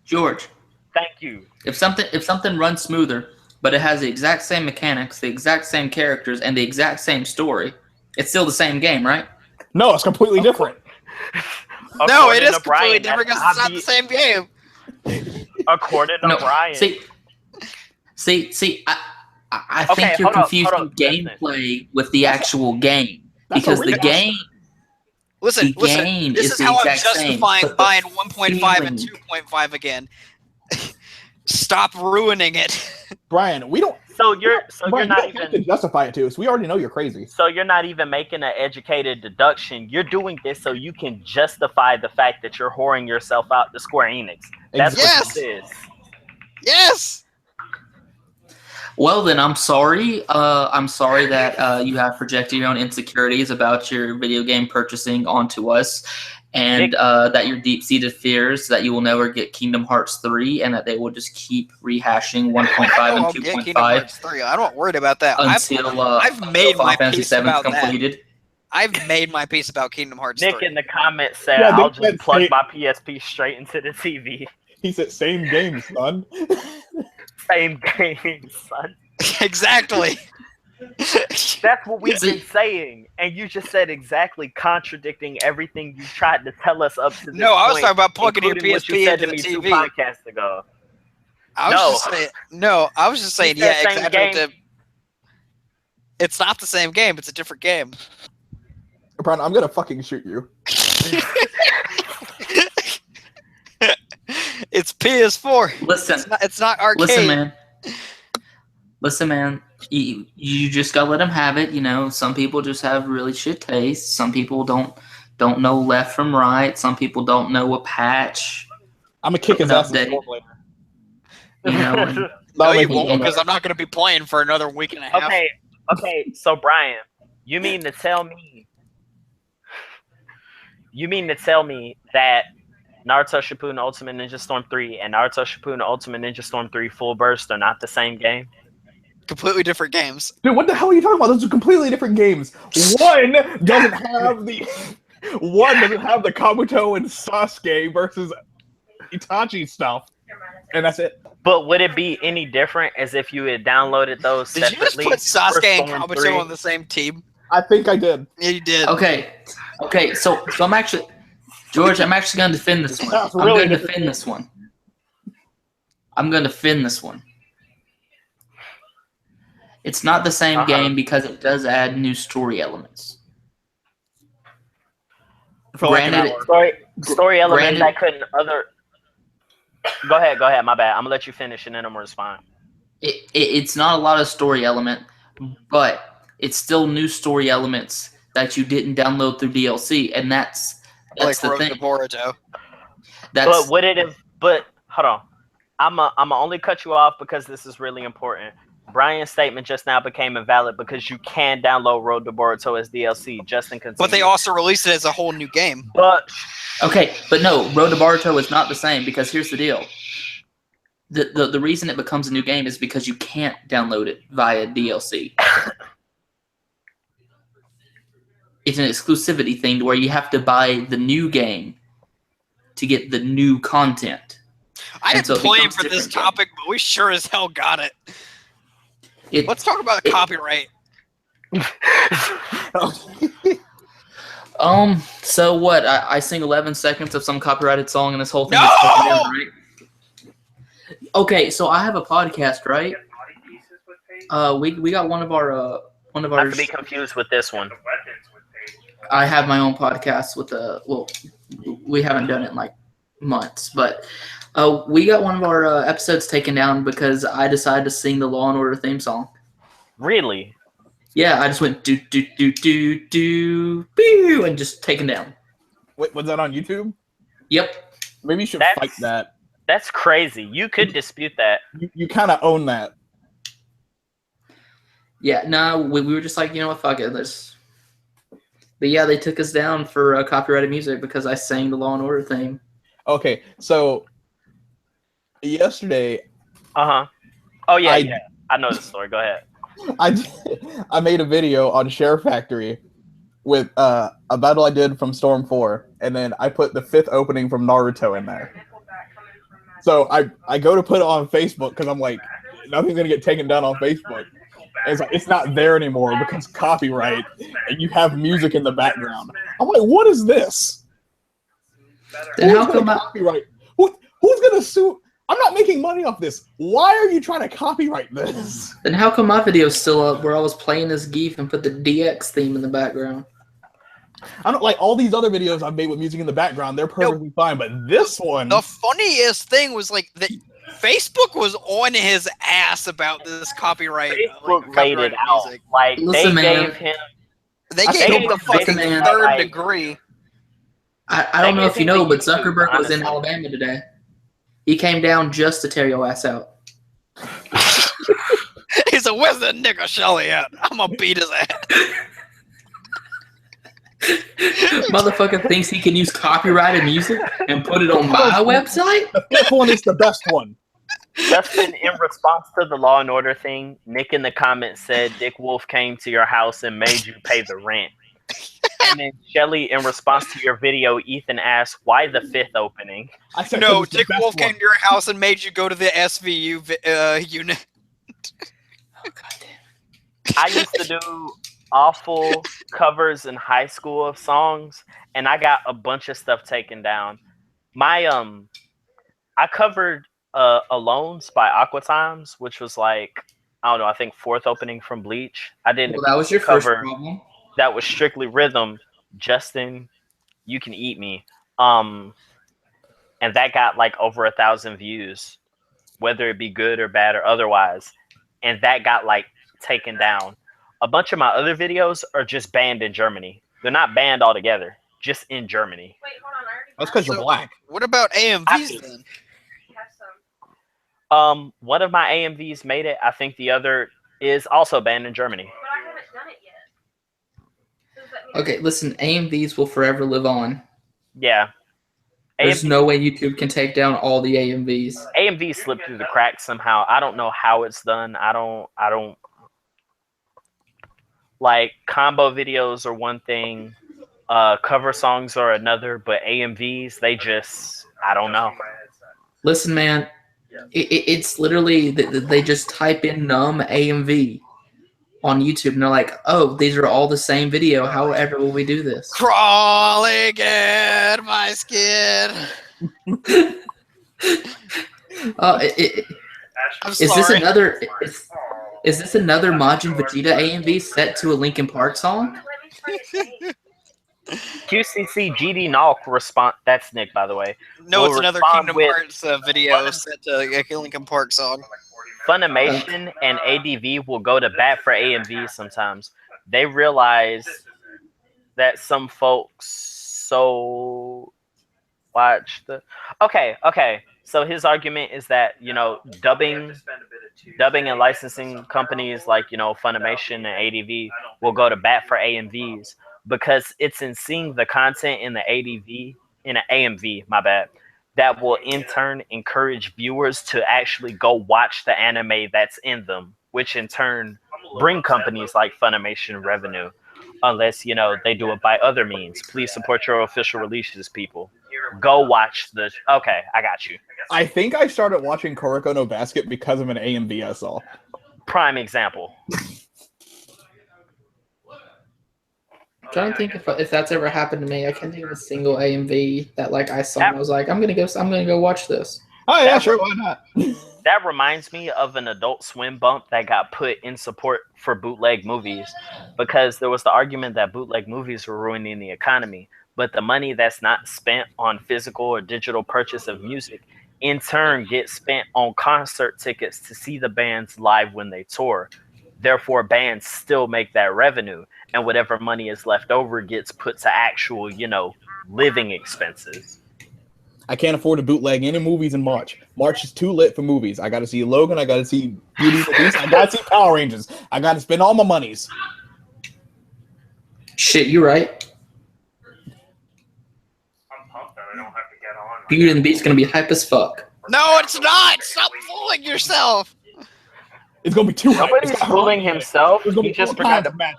George, Thank you. if something runs smoother, but it has the exact same mechanics, the exact same characters, and the exact same story, it's still the same game, right? No, it's completely different. No, it According is to Brian, completely different because it's not the same game. According to No, Brian. see. I Okay, think you're hold up, confusing hold up, listen. gameplay with the actual game That's because a the remaster. game, Listen, the listen. game This is is the how I'm exact same, justifying but the buying 1.5 and feeling- 2.5 again. Stop ruining it. Brian, we don't. So you're Brian, not you don't have to even justify it to us. We already know you're crazy. so you're not even making an educated deduction. You're doing this so you can justify the fact that you're whoring yourself out to Square Enix. That's Yes! what this is. Yes. Well, then I'm sorry. I'm sorry that you have projected your own insecurities about your video game purchasing onto us, and that your deep-seated fears that you will never get Kingdom Hearts 3, and that they will just keep rehashing 1.5 I'll and get Kingdom 2.5 Hearts 3. I'm not worried about that. until I've made Final my Fantasy peace 7 is about that. completed. I've made my peace about Kingdom Hearts Nick 3. in the comments said, Yeah, "I'll Nick just said plug same- my PSP straight into the TV." He said, "Same game, son." Same game, son. Exactly. That's what we've been saying, and you just said exactly contradicting everything you tried to tell us up to this No, I was point, talking about plugging your including what you PSP said into to the me 2 TV. podcasts ago. I was just saying. No, I was just saying. You said Yeah, same exactly. game. It's not the same game. It's a different game. Brian, I'm gonna fucking shoot you. It's PS4. Listen, It's not arcade. Listen, man. You just gotta let them have it. You know, some people just have really shit taste. Some people don't know left from right. Some people don't know a patch. I'm gonna kick his An ass in update. Storm later. You know, and No, That'll you make me won't, feel because better. I'm not going to be playing for another week and a half. Okay, Okay, so Brian, you mean to tell me that Naruto Shippuden Ultimate Ninja Storm 3 and Naruto Shippuden Ultimate Ninja Storm 3 Full Burst are not the same game? Completely different games. Dude, what the hell are you talking about? Those are completely different games. One doesn't have the Kabuto and Sasuke versus Itachi stuff, and that's it. But would it be any different as if you had downloaded those Did you just separately? put Sasuke for and Storm Kabuto 3? on the same team? I think I did. Yeah, you did. Okay. So I'm actually, George. I'm actually going to defend this one. That's I'm really going to different. defend this one. I'm going to defend this one. It's not the same game because it does add new story elements. For like an Granted, hour. Story element Granted- that couldn't other. Go ahead. My bad. I'm gonna let you finish and then I'm gonna respond. it's not a lot of story element, but it's still new story elements that you didn't download through DLC, and that's Like the Road thing. to Boruto. That's But would it have? But hold on. I'm only cut you off because this is really important. Brian's statement just now became invalid because you can download Road to Boruto as DLC. Justin continues. But they also released it as a whole new game. But okay, but no, Road to Boruto is not the same because here's the deal. The reason it becomes a new game is because you can't download it via DLC. It's an exclusivity thing where you have to buy the new game to get the new content. I And didn't so it plan becomes for this different game. topic, but we sure as hell got it. It, Let's talk about copyright. So what? I sing 11 seconds of some copyrighted song, and this whole thing No! is taken down, right? Okay, so I have a podcast, right? We got one of our not to be confused with this one. I have my own podcast with we haven't done it in like months, but we got one of our episodes taken down because I decided to sing the Law and Order theme song. Really? Yeah, I just went do do do do do boo and just taken down. Wait, was that on YouTube? Yep. Maybe you should That's- fight that. That's crazy. You could dispute that. You kind of own that. Yeah, no, we were just like, you know what, fuck it, let's. But yeah, they took us down for copyrighted music because I sang the Law and Order theme. Okay, so yesterday Oh yeah, I- yeah. I know the story. Go ahead. I made a video on Share Factory with a battle I did from Storm 4, and then I put the 5th opening from Naruto in there. So I go to put it on Facebook because I'm like, nothing's gonna get taken down on Facebook. And it's like it's not there anymore because copyright, and you have music in the background. I'm like, what is this? Then Who's how gonna come I, copyright? Who's gonna sue? I'm not making money off this. Why are you trying to copyright this? then how come my video's still up where I was playing this geef and put the DX theme in the background? I don't like all these other videos I've made with music in the background. They're perfectly fine, but this one, The funniest thing was like that Facebook was on his ass about this copyright. Facebook laid copyrighted it out. music. Like Listen, they man. gave him. They I gave think him the Facebook fucking man, third like- degree. I don't They know if you gave know, him but the YouTube, Zuckerberg was in honestly. Alabama today. He came down just to tear your ass out. He said, "Where's the nigga Shelly at? I'm gonna beat his ass." Motherfucker thinks he can use copyrighted music and put it on my website? the 5th one is the best one. Justin, in response to the Law and Order thing, Nick in the comments said Dick Wolf came to your house and made you pay the rent. And then Shelly, in response to your video, Ethan asked, "Why the 5th opening?" I said No, 'cause it's the Dick best Wolf one. came to your house and made you go to the SVU unit. Oh, goddamn. I used to do awful covers in high school of songs, and I got a bunch of stuff taken down. My I covered "Alones" by Aqua Times, which was like, I don't know, I think 4th opening from Bleach. I didn't Well, that was your first cover problem. that was strictly rhythm. Justin, you can eat me. And that got like over 1,000 views, whether it be good or bad or otherwise. And that got like taken down. A bunch of my other videos are just banned in Germany. They're not banned altogether, just in Germany. Wait, hold on. I already That's because you're So- black. What about AMVs then? have some. One of my AMVs made it. I think the other is also banned in Germany. But I Okay, listen, AMVs will forever live on. Yeah. There's no way YouTube can take down all the AMVs. AMV slipped through the cracks somehow. I don't know how it's done. I don't like combo videos are one thing, cover songs are another, but AMVs, I don't know. Listen, man, it's literally they just type in numb AMV on YouTube and they're like, oh, these are all the same video. However, will we do this? Crawling in my skin. I'm sorry. Is this another Majin Vegeta AMV set to a Linkin Park song? QCC GD Nalk respond. That's Nick, by the way. No, will it's another respond Kingdom with Hearts video set to a Linkin Park song. Funimation and ADV will go to bat for AMV sometimes. They realize that some folks watch the. Okay. So his argument is that dubbing and licensing companies like Funimation and ADV will go to bat for AMVs because it's in seeing the content in the AMV, my bad, that will in turn encourage viewers to actually go watch the anime that's in them, which in turn bring companies like Funimation revenue, unless they do it by other means. Please support your official releases, people. Go watch the. Okay, I got you. I think I started watching Kuroko no Basket because of an AMV I saw. Prime example. I'm trying to think if that's ever happened to me. I can't think of a single AMV that I saw and I was like, I'm gonna go watch this. Oh yeah, sure, why not? That reminds me of an Adult Swim bump that got put in support for bootleg movies, because there was the argument that bootleg movies were ruining the economy, but the money that's not spent on physical or digital purchase of music in turn gets spent on concert tickets to see the bands live when they tour. Therefore, bands still make that revenue, and whatever money is left over gets put to actual, living expenses. I can't afford to bootleg any movies in March. March is too lit for movies. I got to see Logan. I got to see Beauty and the Beast. I got to see Power Rangers. I got to spend all my monies. Shit, you right. I'm pumped that I don't have to get on. Beauty and the Beast's gonna be hype as fuck. No, it's not. Stop fooling yourself. It's gonna be too hype. Nobody's fooling himself. There's gonna He be just all forgot kinds of magic.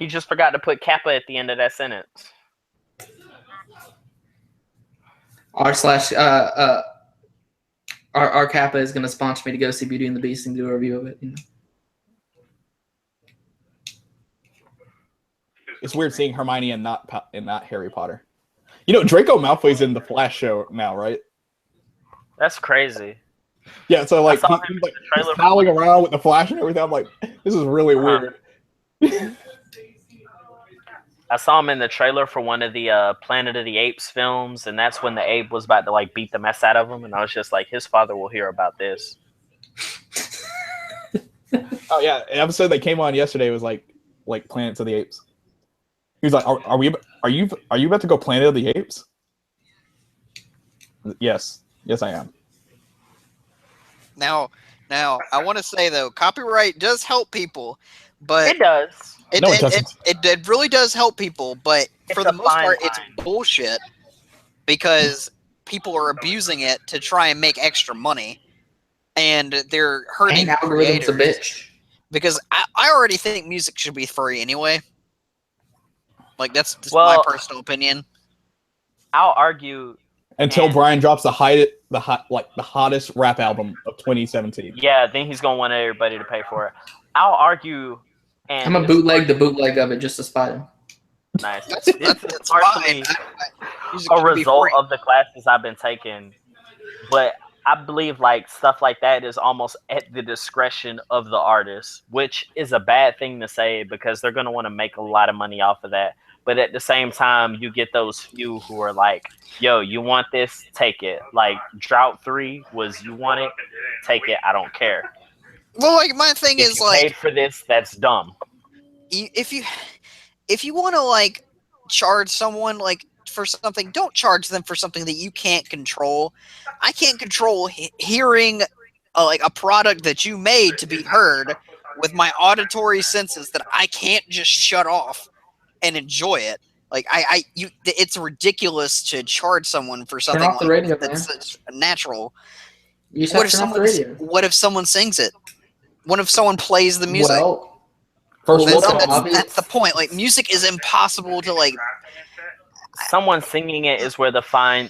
He just forgot to put Kappa at the end of that sentence. Our Kappa is gonna sponsor me to go see Beauty and the Beast and do a review of it. It's weird seeing Hermione and not Harry Potter. Draco Malfoy's in the Flash show now, right? That's crazy. Yeah, so I saw him he's in the trailer for- howling around with the Flash and everything. I'm like, this is really weird. I saw him in the trailer for one of the Planet of the Apes films, and that's when the ape was about to beat the mess out of him, and I was just like, his father will hear about this. Oh yeah, an episode that came on yesterday was like Planet of the Apes. He was like, are you about to go Planet of the Apes? Yes, I am. Now, I want to say though, copyright does help people, but It does. No, it doesn't. It really does help people, but for the a most fine part, it's line. bullshit because people are abusing it to try and make extra money, and they're hurting Ain't algorithm's a creators. bitch. Because I already think music should be free anyway. That's just Well, my personal opinion. I'll argue. Until And- Brian drops the hottest rap album of 2017. Yeah, then he's gonna want everybody to pay for it. I'll argue. And I'm gonna bootleg the bootleg of it just to spite him. Nice. That's This is partially Music a should be result free. of the classes I've been taking, but I believe stuff like that is almost at the discretion of the artist, which is a bad thing to say because they're gonna want to make a lot of money off of that. But at the same time, you get those few who are like, yo, you want this? Take it. Like Drought 3 was, you want it? Take it. I don't care. Well, my thing If is you paid for this, that's dumb. if you want to charge someone for something, don't charge them for something that you can't control. I can't control hearing a product that you made to be heard with my auditory senses that I can't just shut off. and enjoy it. Like it's ridiculous to charge someone for something off the like radio, that's man. such natural. You just have to turn off the radio. What if someone sings it? What if someone plays the music? Well, First well, world what's problem. obvious- That's the point. Like music is impossible to like. Someone singing it is where the fine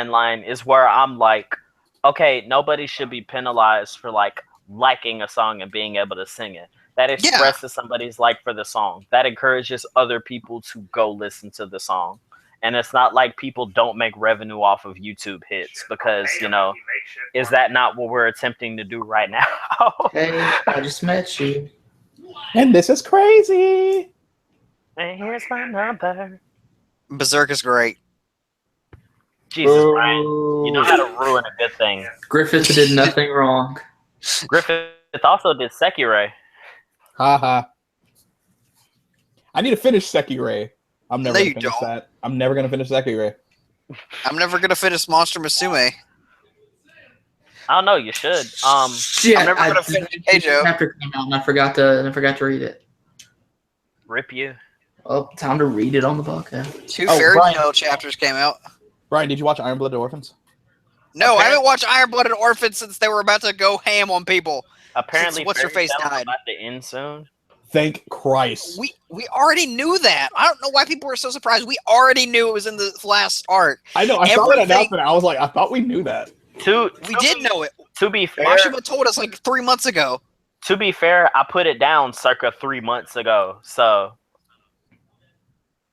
line is, where I'm like, okay, nobody should be penalized for like liking a song and being able to sing it. That expresses somebody's like for the song. That encourages other people to go listen to the song. And it's not like people don't make revenue off of YouTube hits, because, you know, is that not what we're attempting to do right now? Hey, I just met you. And this is crazy. And here's my number. Berserk is great. Jesus, Brian, you know how to ruin a good thing. Griffith did nothing wrong. Griffith also did Sekiro. Haha. I need to finish Sekiro. I'm never No, gonna you finish don't. that. I'm never gonna finish Sekiro. I'm never gonna finish Monster Musume. I don't know, you should. Shit, I'm never gonna finish Keijo. Chapter came out and I forgot to read it. Rip you. Oh, time to read it on the podcast. 2 Oh, Fairy Brian. Tail chapters came out. Brian, did you watch Iron Blooded Orphans? No, I haven't watched Iron Blooded Orphans since they were about to go ham on people. Apparently, What's your Fairy face Tail's died. about to end soon. Thank Christ. We already knew that. I don't know why people were so surprised. We already knew it was in the last arc. I know. I saw that Everything- announcement. I was like, I thought we knew that. We did know it. To be fair, Mashima told us like 3 months ago. I put it down circa 3 months ago. So,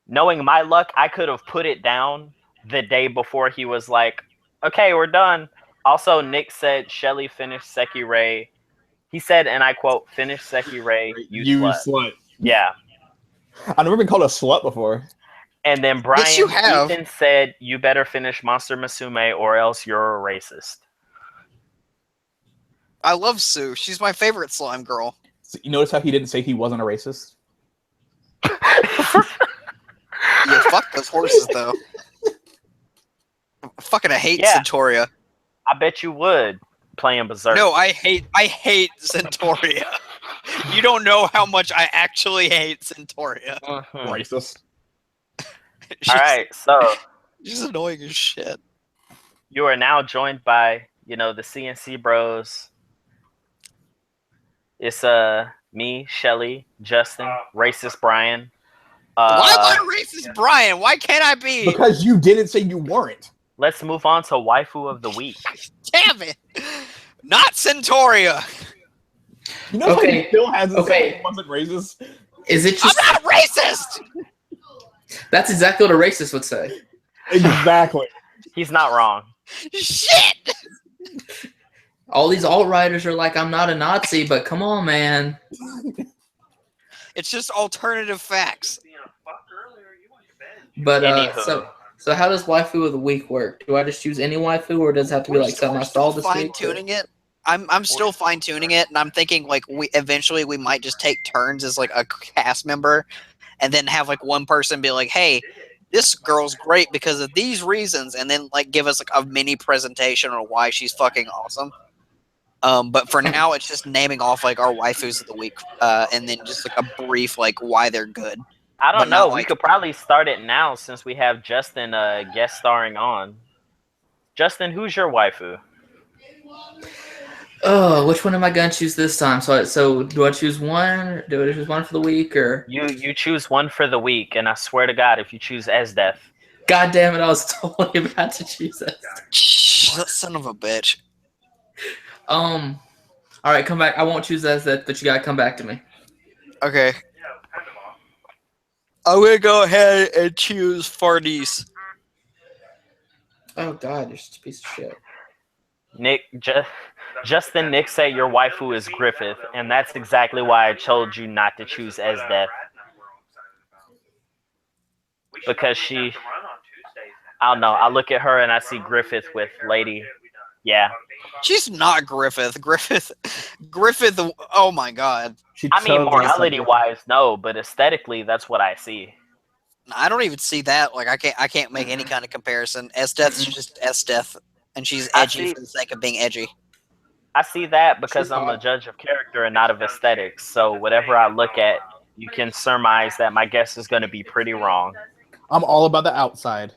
knowing my luck, I could have put it down the day before he was like, "Okay, we're done." Also, Nick said Shelly finished Sekiro. He said, and I quote, "Finish Sekiro, you slut." Yeah. I've never been called a slut before. And then Brian Yes, you have. Ethan said, "You better finish Monster Musume or else you're a racist." I love Sue. She's my favorite slime girl. So you notice how he didn't say he wasn't a racist? Yeah, fuck those horses though. Fucking I hate Yeah. Centauria. I bet you would, playing Berserk. No, I hate Centauria. You don't know how much I actually hate Centauria. Mhm. Racist. She's, All right, so she's annoying as shit. you are now joined by, the CNC bros. It's me, Shelly, Justin, racist Brian. Why am I racist, Brian? Why can't I be? Because you didn't say you weren't. Let's move on to waifu of the week. Damn it! Not Centauria. You know how Okay, he still hasn't okay. said he wasn't racist? Is it I'm just? not racist. That's exactly what a racist would say. Exactly. He's not wrong. Shit. All these alt-writers are like, I'm not a Nazi, but come on, man. It's just alternative facts. But Anywho. so how does waifu of the week work? Do I just choose any waifu, or does it have to be like something I saw this fine week? tuning it. I'm still fine tuning it, and I'm thinking like we might just take turns as like a cast member, and then have like one person be like, "Hey, this girl's great because of these reasons," and then like give us like a mini presentation on why she's fucking awesome. But for now, it's just naming off like our waifus of the week, and then just like a brief like why they're good. I don't But not know. We like- could probably start it now since we have Justin guest starring on. Justin, who's your waifu? Oh, which one am I gonna choose this time? So do I choose one? Do I choose one for the week, or? You choose one for the week, and I swear to God, if you choose Esdeath, God damn it! I was totally about to choose that. That son of a bitch. All right, come back. I won't choose that, but you gotta come back to me. Okay. I'm gonna go ahead and choose Farnese. Oh God, you're such a piece of shit. Nick, Justin, Nick say your waifu is Griffith, and that's exactly why I told you not to choose Esdeath. Because she, I don't know, I look at her and I see Griffith with Lady. Yeah. She's not Griffith. Griffith. Oh my God. She I mean, totally morality said- wise, no, but aesthetically, that's what I see. I don't even see that. Like I can't make any kind of comparison. Esdeath's just Esdeath, and she's I edgy see- for the sake of being edgy. I see that because She's I'm a hot. judge of character and not of aesthetics. So whatever I look at you can surmise that my guess is going to be pretty wrong. I'm all about the outside.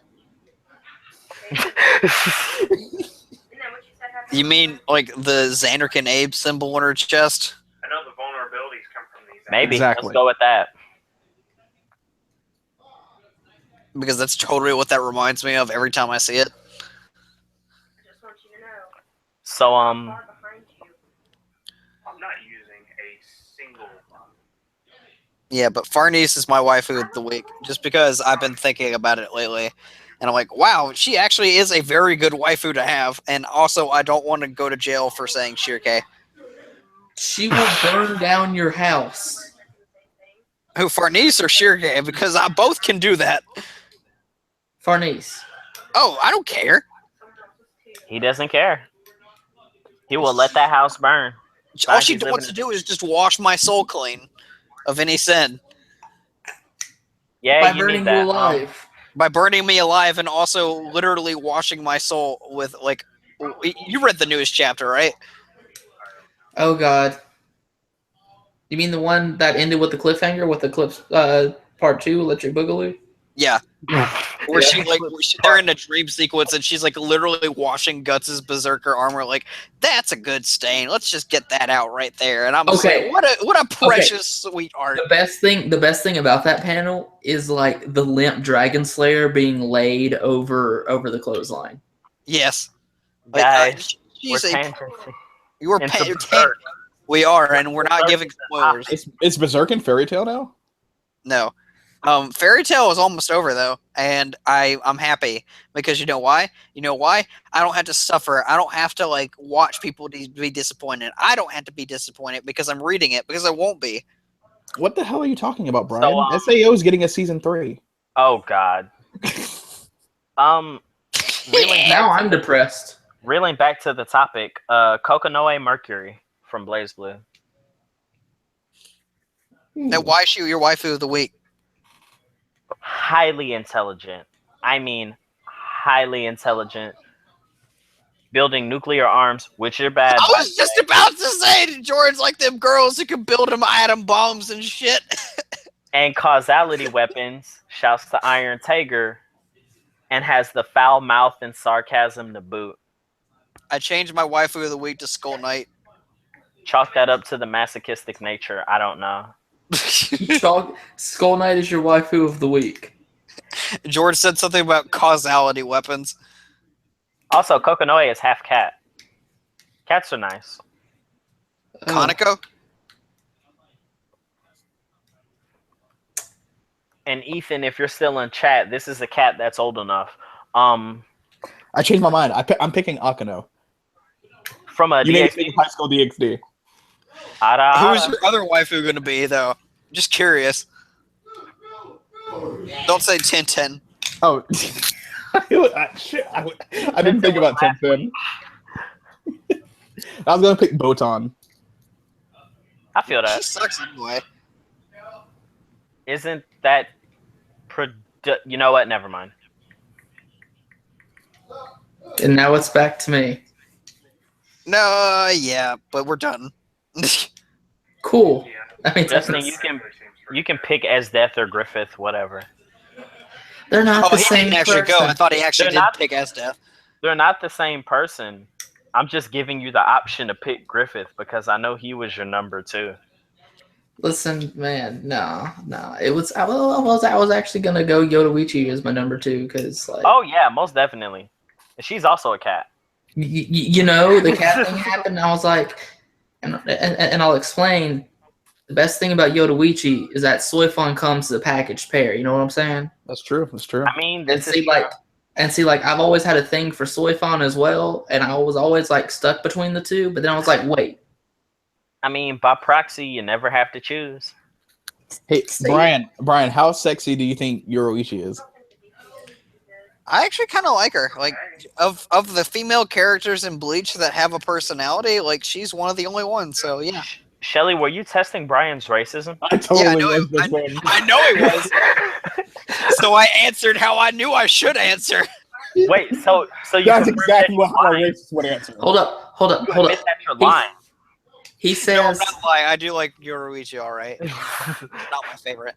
You mean like the Xanderkin Abe symbol on her chest? I know the vulnerabilities come from these. Maybe. Exactly. Let's go with that. Because that's totally what that reminds me of every time I see it. So, I'm not using a single. Yeah, but Farnese is my waifu of the week, just because I've been thinking about it lately. And I'm like, wow, she actually is a very good waifu to have. And also, I don't want to go to jail for saying Shirke. She will burn down your house. Who, Farnese or Shirke? Because I both can do that. Farnese. Oh, I don't care. he doesn't care. He will let that house burn. All she wants to do is just wash my soul clean of any sin. Yeah, By you burning need that. you alive. By burning me alive and also literally washing my soul with, like... You read the newest chapter, right? Oh God. You mean the one that ended with the cliffhanger with the clips part 2, Electric Boogaloo? Yeah. Where she they're in a dream sequence and she's like literally washing Guts' berserker armor. Like, that's a good stain. Let's just get that out right there. And I'm just like, what a precious sweet art. The best thing about that panel is like the limp dragon slayer being laid over the clothesline. Yes, Guys, she's we're a. tangenting. You were into Berserk. We are, and we're not giving spoilers. It's Berserk and Fairy Tail now? No. Fairy Tail is almost over though, and I'm happy because you know why? You know why? I don't have to suffer. I don't have to like watch people be disappointed. I don't have to be disappointed because I'm reading it because I won't be. What the hell are you talking about, Brian? So, SAO is getting a season 3. Oh God. Reeling Now I'm depressed. reeling back to the topic. Kokonoe Mercury from Blaze Blue. And why is she your waifu of the week? Highly intelligent. I mean, highly intelligent. Building nuclear arms, which are bad. I was just about to say to George, like them girls who can build them atom bombs and shit. And causality weapons. Shouts to Iron Tiger. And has the foul mouth and sarcasm to boot. I changed my waifu of the week to Skull Knight. Chalk that up to the masochistic nature. I don't know. Skull Knight is your waifu of the week. George said something about causality weapons. Also, Kokonoe is half cat. Cats are nice. Kaneko? And Ethan, if you're still in chat, this is a cat that's old enough. I changed my mind. I'm picking Akano. From a You need to DXD. think High School DxD. Who's your other waifu going to be, though? Just curious. Don't say Tintin. Oh, shit! I didn't think about Tintin. I was gonna pick Botan. I feel She that. sucks anyway. Isn't that... You know what? Never mind. And now it's back to me. No, yeah, but we're done. Cool. I mean, Justin, you can pick as Death or Griffith, whatever. they're not Oh, the he same didn't actually person. go. I thought he actually They're did not- pick as Death. They're not the same person. I'm just giving you the option to pick Griffith because I know he was your number 2. Listen, man, no. It was I was actually gonna go Yodoichi as my number 2 because like Oh yeah, most definitely. And she's also a cat. you know the cat thing happened. And I was like, and I'll explain. The best thing about Yodoichi is that Soifon comes as a packaged pair. You know what I'm saying? That's true. That's true. I mean, And this is see, like I've always had a thing for Soifon as well, and I was always like stuck between the two. But then I was like, wait, I mean, by proxy, you never have to choose. Hey, See? Brian, how sexy do you think Yoroichi is? I actually kind of like her. Like, of the female characters in Bleach that have a personality, like, she's one of the only ones. So, yeah. Shelly, were you testing Brian's racism? I totally Yeah, I know was it- this one. I know it was. So I answered how I knew I should answer. Wait, so you That's confirmed exactly that how a you're lying. racist would answer. hold up. You admit that you're lying. He No, I'm says, not lying. I do like Yoruichi, all right. Not my favorite.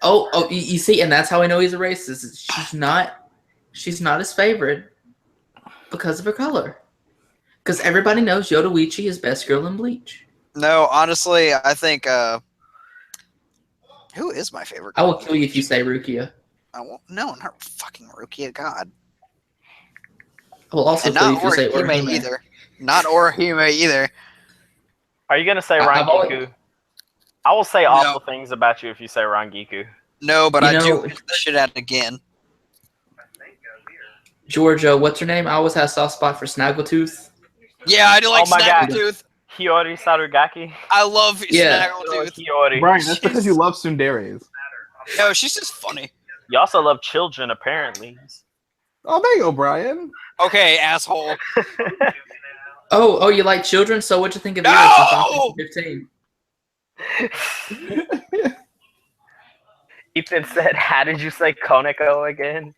"Oh, you see, and that's how I know he's a racist. She's not his favorite because of her color. Because everybody knows Yoruichi is best girl in Bleach. No, honestly, I think who is my favorite? I will kill you if you say Rukia. I won't. No, not fucking Rukia. God, I will also and kill you not if you say Orihime Orihime. either. Not Orihime either. Are you gonna say I've always- Rangiku? I will say awful things about you if you say Rangiku. No, but You I do know- miss the shit out again. Georgia, what's her name? I always had a soft spot for Snaggletooth. Yeah, I do like Oh my God. Snaggletooth. Hiyori Sarugaki. I love Yeah. Snaggletooth. Hiyori. Brian, that's because you love tsunderes. No, she's just funny. You also love children, apparently. Oh, there you go, Brian. Okay, asshole. Oh, you like children? So what'd you think of No! yours in 2015? Ethan said, "How did you say Koneko again?"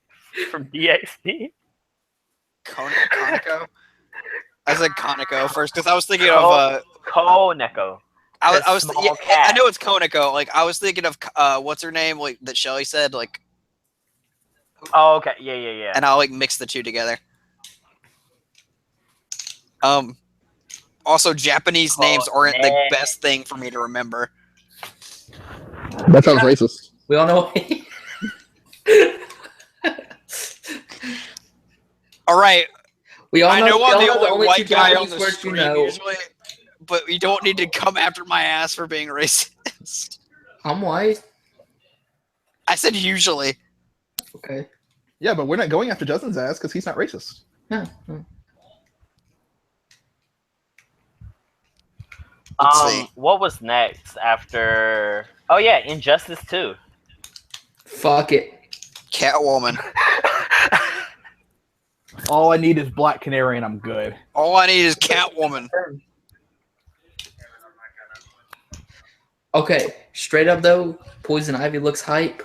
From DXD. Koneko? I said Koneko first because I was thinking of Koneko. I The was small yeah, cat. I know it's Koneko. Like I was thinking of what's her name like that Shelly said like, Oh, okay. Yeah. and I'll like mix the two together. Also, Japanese names aren't the best thing for me to remember. That sounds racist. We all know. All right, We all know. I know we I'm all the know only two white guy on Japanese the words stream you know. usually, but you don't need to come after my ass for being racist. I'm white. I said usually. Okay. Yeah, but we're not going after Justin's ass because he's not racist. Yeah. Let's see. What was next after? Oh yeah, Injustice 2. Fuck it. Catwoman. All I need is Black Canary and I'm good. All I need is Catwoman. Okay, straight up though, Poison Ivy looks hype.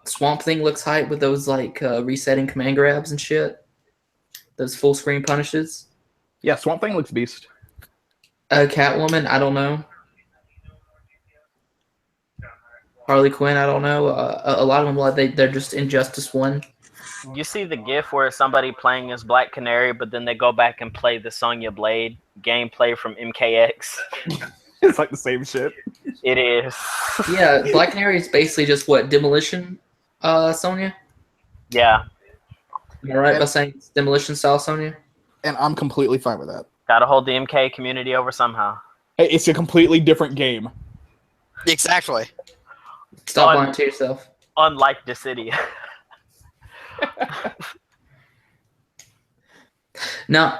Swamp Thing looks hype with those like resetting command grabs and shit. Those full screen punishes. Yeah, Swamp Thing looks beast. Catwoman, I don't know. Harley Quinn, I don't know. A lot of them, like they're just Injustice 1. You see the GIF where somebody playing as Black Canary, but then they go back and play the Sonya Blade gameplay from MKX. It's like the same shit. It is. Yeah, Black Canary is basically just what, Demolition, Sonya? Yeah. Am I right by saying it's Demolition style Sonya? And I'm completely fine with that. Gotta hold the MK community over somehow. Hey, it's a completely different game. Exactly. Stop lying to yourself. Unlike the city. No.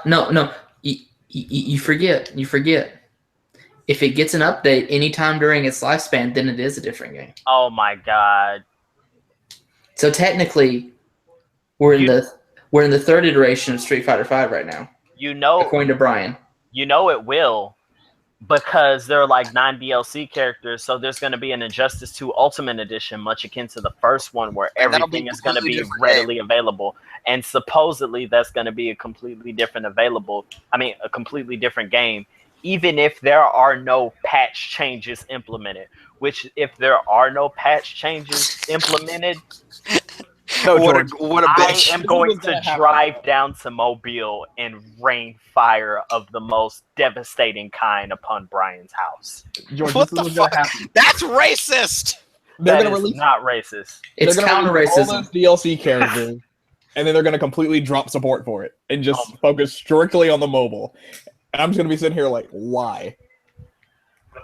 You forget. If it gets an update anytime during its lifespan, then it is a different game. Oh my god. So technically, we're in the third iteration of Street Fighter V right now, You know according to Brian. You know it will, because there are like 9 DLC characters, so there's going to be an Injustice 2 Ultimate Edition, much akin to the first one, where And that'll everything be is going to completely be different readily available. And supposedly that's going to be a completely different game, even if there are no patch changes implemented. Which, if there are no patch changes implemented, No, what George. a I bitch. am going This is gonna to happen. drive down to Mobile and rain fire of the most devastating kind upon Brian's house. George, What this the is what's fuck? gonna happen. That's racist. They're That gonna is release. not racist. It's they're gonna counter release all racism. those DLC characters, and then they're gonna completely drop support for it and just focus strictly on the mobile. And I'm just gonna be sitting here like, why?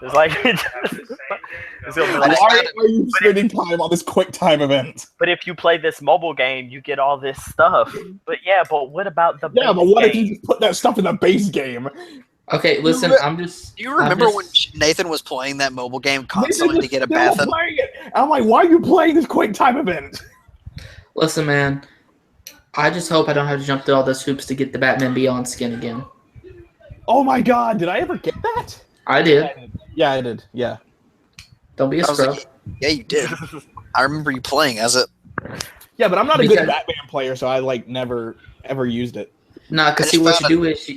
It's like it's gonna be I like, just Why gotta- are you spending time on this quick time event? but if you play this mobile game, you get all this stuff. But what about the Yeah, base but what if game? you just put that stuff in the base game? Okay, listen, re- I'm just. Do you remember I'm when just- Nathan was playing that mobile game They constantly to get a still bath in? playing it. And I'm like, why are you playing this quick time event? Listen, man. I just hope I don't have to jump through all those hoops to get the Batman Beyond skin again. Oh my god, did I ever get that? I did. Yeah, I did. Yeah. Don't be a I was scrub. like, yeah, you did. I remember you playing as it. Yeah, but I'm not a good Because- Batman player, so I like never ever used it. Nah, I because just see what you found do is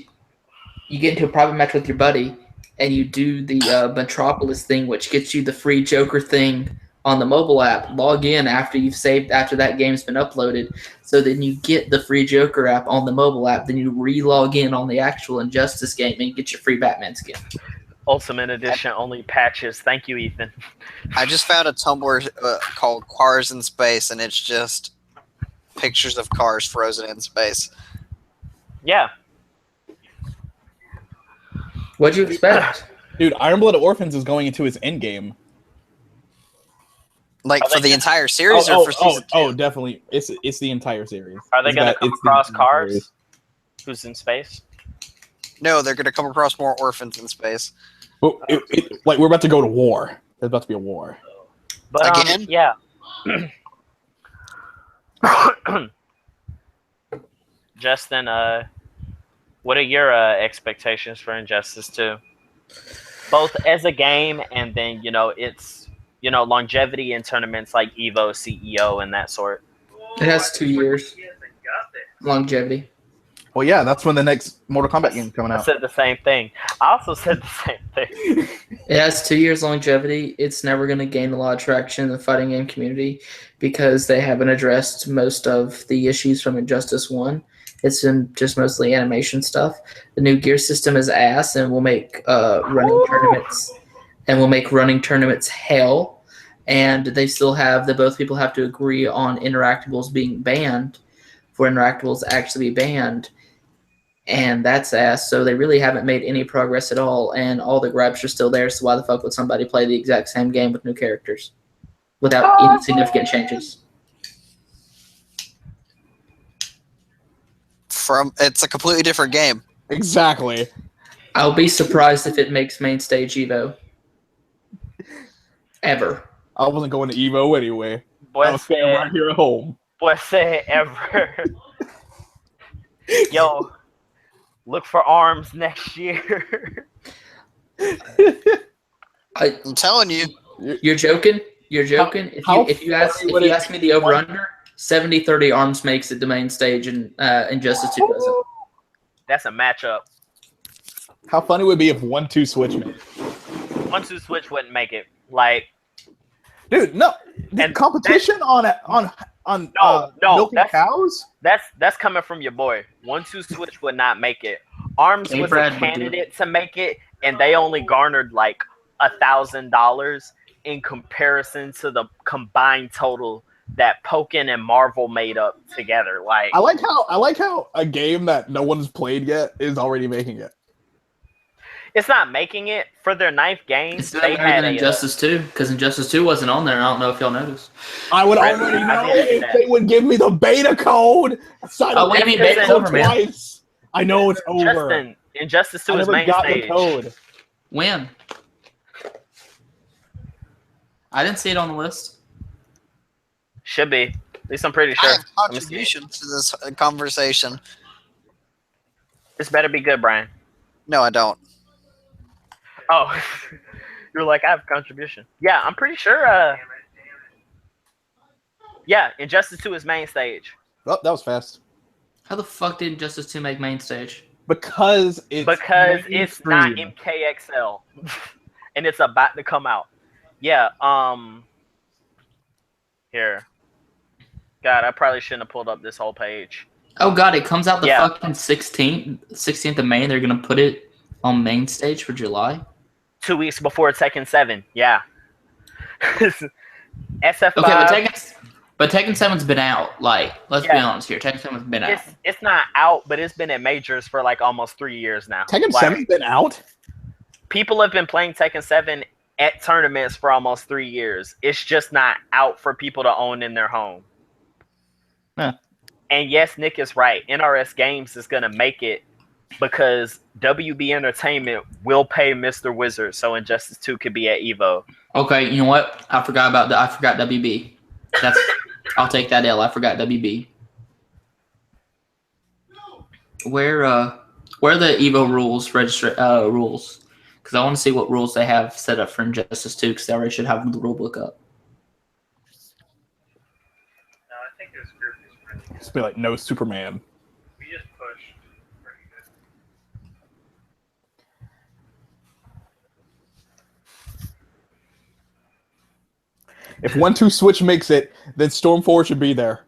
you get into a private match with your buddy, and you do the Metropolis thing, which gets you the free Joker thing on the mobile app. Log in after you've saved, after that game's been uploaded. So then you get the free Joker app on the mobile app. Then you re-log in on the actual Injustice game and get your free Batman skin. Ultimate Edition only patches. Thank you, Ethan. I just found a Tumblr called Cars in Space, and it's just pictures of cars frozen in space. Yeah. What'd you expect? Dude, Iron-Blood Orphans is going into its end game. Like Are for they the entire series or for season 2? Definitely. It's the entire series. Are they It's going to got- come it's the across entire cars? series. Who's in space? No, they're going to come across more orphans in space. But like we're about to go to war. There's about to be a war. But Again? yeah. Justin, what are your expectations for Injustice 2? Both as a game and then, its, longevity in tournaments like EVO, CEO, and that sort. It has 2 years longevity. Well, yeah, that's when the next Mortal Kombat game is coming I out. said the same thing. I also said the same thing. It has 2 years longevity. It's never going to gain a lot of traction in the fighting game community because they haven't addressed most of the issues from Injustice 1. It's in just mostly animation stuff. The new gear system is ass and will make running tournaments hell. And they still have both people have to agree on interactables being banned for interactables to actually be banned. And that's ass. So they really haven't made any progress at all, and all the gripes are still there. So why the fuck would somebody play the exact same game with new characters without any significant changes? It's a completely different game. Exactly. I'll be surprised if it makes main stage Evo. Ever. I wasn't going to Evo anyway. I Boy was staying right said, here at home. ever. Yo, look for arms next year. I'm telling you. You're joking? You're joking? If you ask me the over under, 70-30 arms makes it the main stage and Injustice 2 doesn't. That's a matchup. How funny would it be if 1-2 switch made it? 1-2 switch wouldn't make it. Like, Dude, no. The And competition on milking that's- cows? that's coming from your boy. 1-2 switch would not make it. Arms Hey, was Brad a would do it. candidate to make it, and they only garnered like $1,000 in comparison to the combined total that Pokken and Marvel made up together. Like, I like how a game that no one's played yet is already making it. it's not making it for their 9th game. It's not They better had than Injustice 2 because Injustice 2 wasn't on there. I don't know if y'all noticed. I would Brad, already I know did if that. they would give me the beta code. Oh, what do you mean beta's over, man? twice. I know it's over. Justin, Injustice 2 I is never main got stage. the code. When? I didn't see it on the list. Should be. At least I'm pretty I sure. have Let me see. contribution to this conversation. This better be good, Brian. No, I don't. Oh, you're like, I have contribution. Yeah, I'm pretty sure. Yeah, Injustice 2 is main stage. Oh, that was fast. How the fuck did Injustice 2 make main stage? Because it's not mainstream. MKXL, and it's about to come out. Yeah. Here. God, I probably shouldn't have pulled up this whole page. Oh god, it comes out the Yeah. fucking 16th of May. And they're gonna put it on main stage for July. 2 weeks before Tekken 7. Yeah. SF5. Okay, but Tekken 7's been out. Like, let's be Yeah. honest here. Tekken 7's been out. It's not out, but it's been at majors for like almost 3 years now. Tekken Like, 7's been out. people have been playing Tekken 7 at tournaments for almost 3 years. It's just not out for people to own in their home. Huh. And yes, Nick is right. NRS Games is going to make it because WB Entertainment will pay Mr. Wizard, so Injustice 2 could be at EVO. Okay, you know what? I forgot WB. I'll take that L. I forgot WB. Where are the EVO rules rules? Because I want to see what rules they have set up for Injustice 2, because they already should have the rule book up. No, I think this group is really good. Just be like, no Superman. We just pushed pretty good. If 1-2 Switch makes it, then Storm 4 should be there.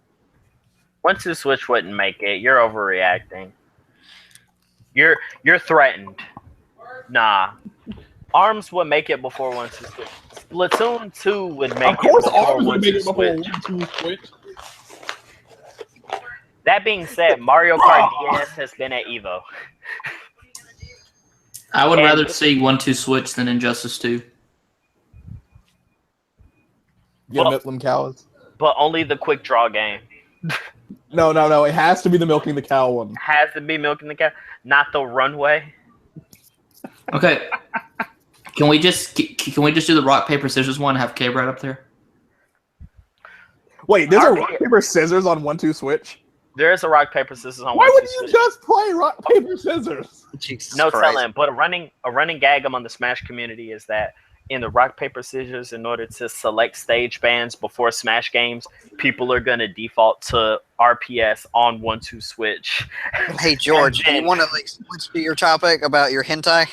1-2 Switch wouldn't make it. You're overreacting. You're threatened. Nah. ARMS would make it before 1-2 Switch. Splatoon 2 would make Of course, it before ARMS would make 1-2 it before Switch. 1-2 Switch. That being said, Mario Kart DS has been at EVO. I would And- rather see 1-2 Switch than Injustice 2. Get Well- Midland cows. But only the quick draw game. No. It has to be the milking the cow one. Has to be milking the cow, not the runway. Okay. Can we just do the rock paper scissors one and have Cabe right up there? Wait, there's a Alright. rock paper scissors on 1-2 Switch. There is a rock paper scissors on Why 1-2 wouldn't you Switch. just play rock paper scissors? Jesus No Christ. telling, but a running gag among the Smash community is that in the rock paper scissors, in order to select stage bans before Smash games, people are gonna default to RPS on 1-2 Switch. Hey George, do you want to like switch to your topic about your hentai?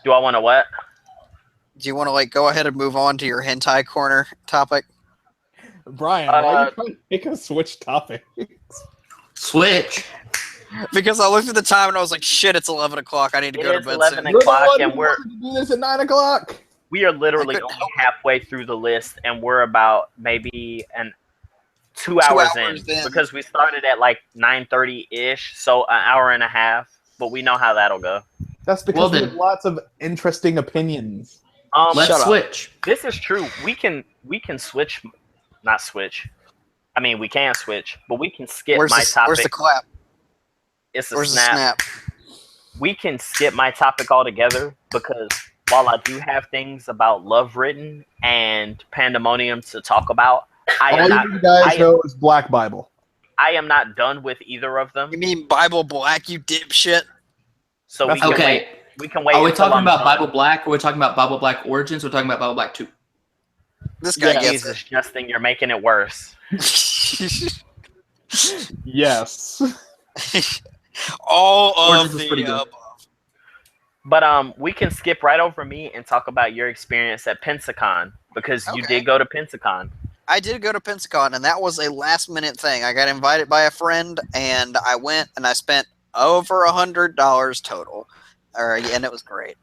Do I want to what? Do you want to like go ahead and move on to your hentai corner topic? Brian, why are you trying to make a Switch topic? Switch. Because I looked at the time and I was like, shit, it's 11 o'clock. I need to It go to is bed 11 soon. o'clock. You're the one and who we're- wanted to do this at 9 o'clock. We are literally I couldn't only help it. halfway through the list, and we're about maybe 2 hours hours in in. because we started at like 9:30 ish, so an hour and a half. But we know how that'll go. That's because Well, we then- have lots of interesting opinions. Let's Shut up. switch. This is true. We can switch, not switch. I mean, we can switch, but we can skip Where's my the, topic. where's the clap? It's a Where's snap. the snap? We can skip my topic altogether because while I do have things about Love Written and Pandemonium to talk about, I All am you not. need guys I am- know is Black Bible. I am not done with either of them. You mean Bible Black, you dipshit? So we can Okay. wait. We can wait. Are we until talking I'm about done. Bible Black, or are we talking about Bible Black Origins, or talking about Bible Black 2? This guy Yeah. gets Jesus, Justin, you're making it worse. it. Yes. All of Origins was pretty the good. above. But we can skip right over me and talk about your experience at Pensacon because you Okay. did go to Pensacon. I did go to Pensacon, and that was a last-minute thing. I got invited by a friend, and I went, and I spent over $100 total. And it was great.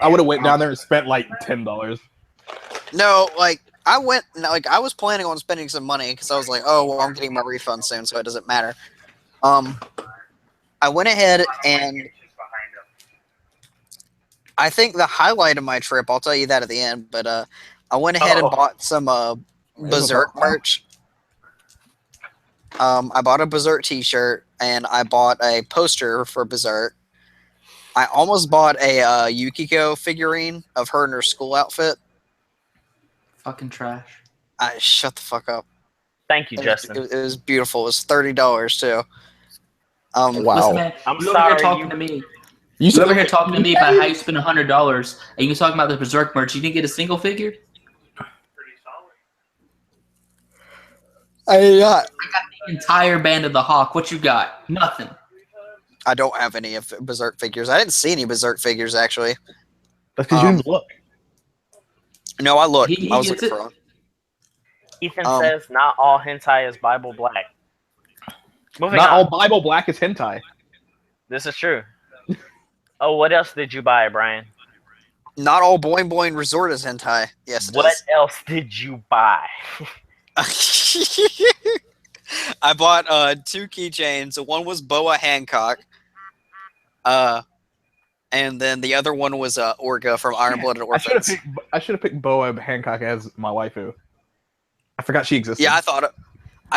I would have went down there and spent like $10. No, like I went, like I was planning on spending some money because I was like, oh, well, I'm getting my refund soon, so it doesn't matter. I went ahead and I think the highlight of my trip, I'll tell you that at the end, but I went ahead and bought some Berserk merch. I bought a Berserk t-shirt and I bought a poster for Berserk. I almost bought a Yukiko figurine of her in her school outfit. Fucking trash. Shut the fuck up. Thank you, Justin. It was beautiful. It was $30 too. Wow. Listen, man, I'm you over sorry, here talking you- to me. You You over here talking to me about how you spend $100, and you talking about the Berserk merch. You didn't get a single figure? Pretty solid. The entire band of the Hawk. What you got? Nothing. I don't have any of Berserk figures. I didn't see any Berserk figures actually. That's because you didn't look. No, I looked. He I was gets looking it. for one. Ethan Um, says not all hentai is Bible Black. Moving Not on. all Bible Black is hentai. This is true. Oh, what else did you buy, Brian? Not all Boing Boing Resort is hentai. Yes, it What is. else did you buy? I bought 2 keychains. One was Boa Hancock. And then the other one was Orga from Iron Blooded Orphans. I should have picked Boa Hancock as my waifu. I forgot she existed. Yeah, I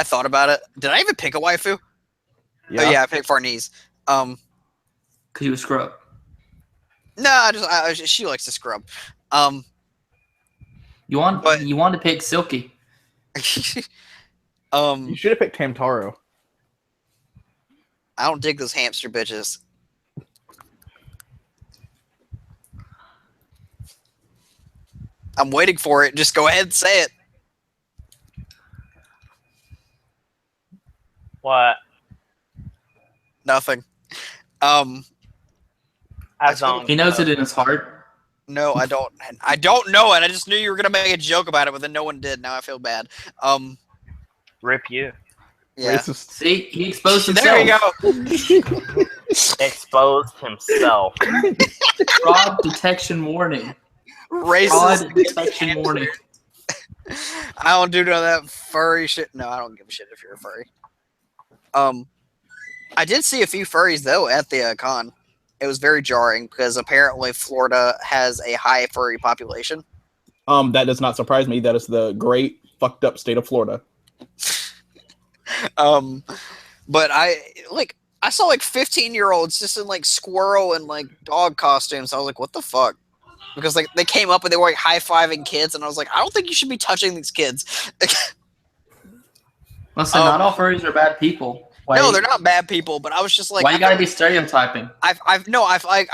thought about it. Did I even pick a waifu? Yeah. Oh yeah, I picked Farnese. Because you a scrub. No, I she likes to scrub. You want But- to pick Silky. You should have picked Tamtaro. I don't dig those hamster bitches. I'm waiting for it. Just go ahead and say it. What? Nothing. As told He knows it in his heart. No, I don't. I don't know it. I just knew you were gonna make a joke about it, but then no one did. Now I feel bad. Rip you. Yeah. Racist. See, he exposed himself. There you go. Exposed himself. Fraud detection warning. Racist. Fraud detection warning. I don't do none of that furry shit. No, I don't give a shit if you're a furry. I did see a few furries though at the con. It was very jarring because apparently Florida has a high furry population. That does not surprise me. That is the great fucked up state of Florida. But I saw like 15-year-olds just in like squirrel and like dog costumes. I was like, what the fuck? Because like they came up and they were like high-fiving kids, and I was like, I don't think you should be touching these kids. Listen, not all furries are bad people. No, they're not bad people, but I was just like, why you gotta be stereotyping? I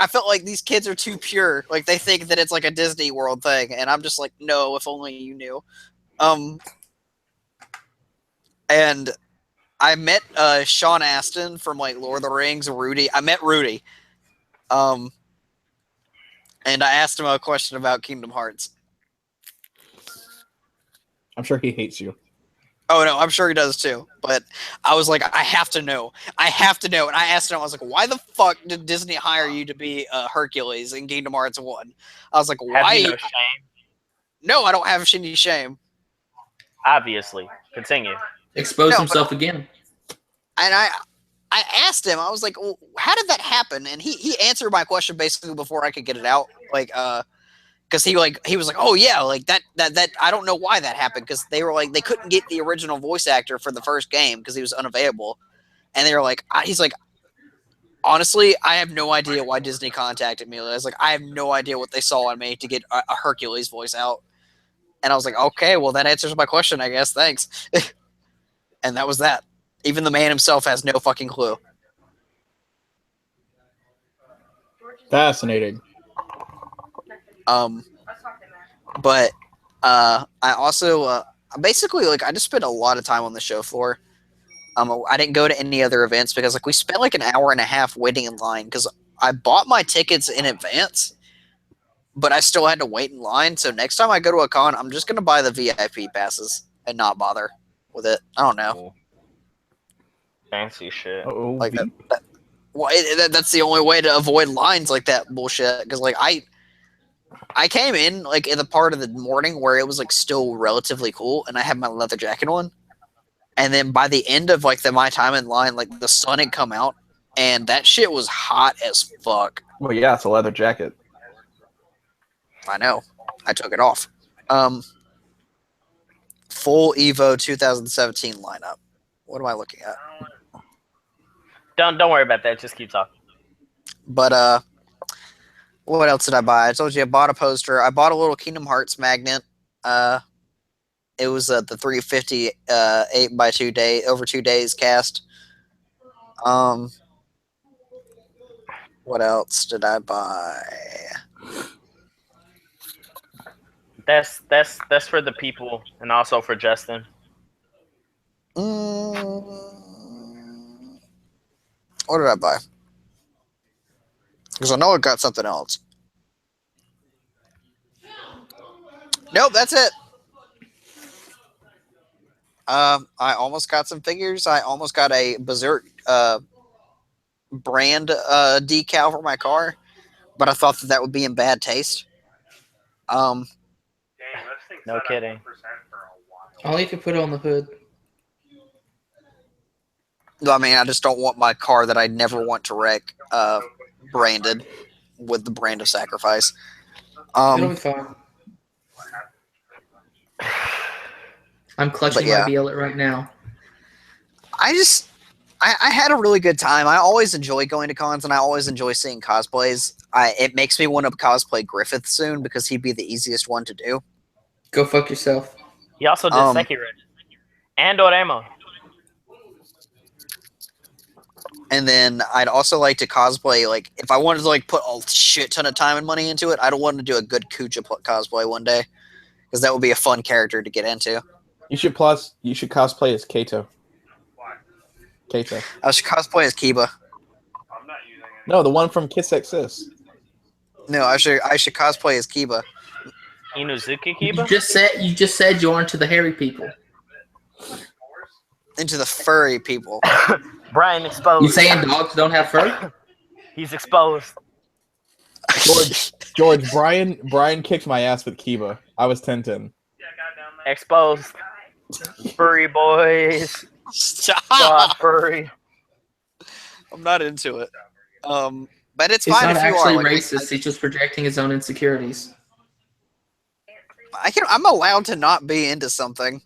felt like these kids are too pure. Like they think that it's like a Disney World thing, and I'm just like, no, if only you knew. And I met Sean Astin from like Lord of the Rings, Rudy. I met Rudy. And I asked him a question about Kingdom Hearts. I'm sure he hates you. Oh no, I'm sure he does too. But I was like, I have to know. I have to know. And I asked him, I was like, why the fuck did Disney hire you to be Hercules in Kingdom Hearts 1? I was like, why? Have you no shame? No, I don't have any shame. Obviously. Continue. Expose himself again. And I asked him, I was like, well, how did that happen? And he answered my question basically before I could get it out. Like, because he was like, oh yeah, like that I don't know why that happened, because they were like, they couldn't get the original voice actor for the first game because he was unavailable, and they were like, he's like, honestly, I have no idea why Disney contacted me. I was like, I have no idea what they saw in me to get a Hercules voice out, and I was like, okay, well that answers my question, I guess, thanks. And that was that. Even the man himself has no fucking clue. Fascinating. But I also basically, like, I just spent a lot of time on the show floor. I didn't go to any other events because like we spent like an hour and a half waiting in line because I bought my tickets in advance, but I still had to wait in line. So next time I go to a con, I'm just gonna buy the VIP passes and not bother with it. I don't know. Fancy shit. Oh, Like that's the only way to avoid lines like that bullshit. Because like I came in like in the part of the morning where it was like still relatively cool, and I had my leather jacket on. And then by the end of like my time in line, like the sun had come out, and that shit was hot as fuck. well, yeah, it's a leather jacket. I know. I took it off. Full Evo 2017 lineup. What am I looking at? Don't worry about that. Just keep talking. But what else did I buy? I told you I bought a poster. I bought a little Kingdom Hearts magnet. It was the 350 8x2 day over 2 days cast. What else did I buy? That's for the people and also for Justin. What did I buy? Because I know I got something else. Nope, that's it. I almost got some figures. I almost got a Berserk brand decal for my car, but I thought that would be in bad taste. Dang, those things No sat at kidding. 1% for a while. Only if you put it on the hood. I mean, I just don't want my car that I never want to wreck branded with the brand of sacrifice. It'll be fine. I'm clutching yeah. my billet right now. I had a really good time. I always enjoy going to cons, and I always enjoy seeing cosplays. It makes me want to cosplay Griffith soon because he'd be the easiest one to do. Go fuck yourself. He also did Sekiro and Oremo. And then I'd also like to cosplay, like, if I wanted to like put a shit ton of time and money into it, I'd want to do a good Kuja cosplay one day, because that would be a fun character to get into. You should cosplay as Kato. Why? Kato. I should cosplay as Kiba. I'm not using it. No, the one from Kiss X Sis. No, I should cosplay as Kiba. Inuzuki You Kiba? just said you aren't to the hairy people. Into the furry people. Brian You exposed. saying dogs don't have fur? He's exposed. George, Brian kicked my ass with Kiba. I was 10-10. Exposed. Furry boys. Stop! God, furry. I'm not into it. But it's He's fine not if you actually are. Like, racist. He's just projecting his own insecurities. I'm allowed to not be into something.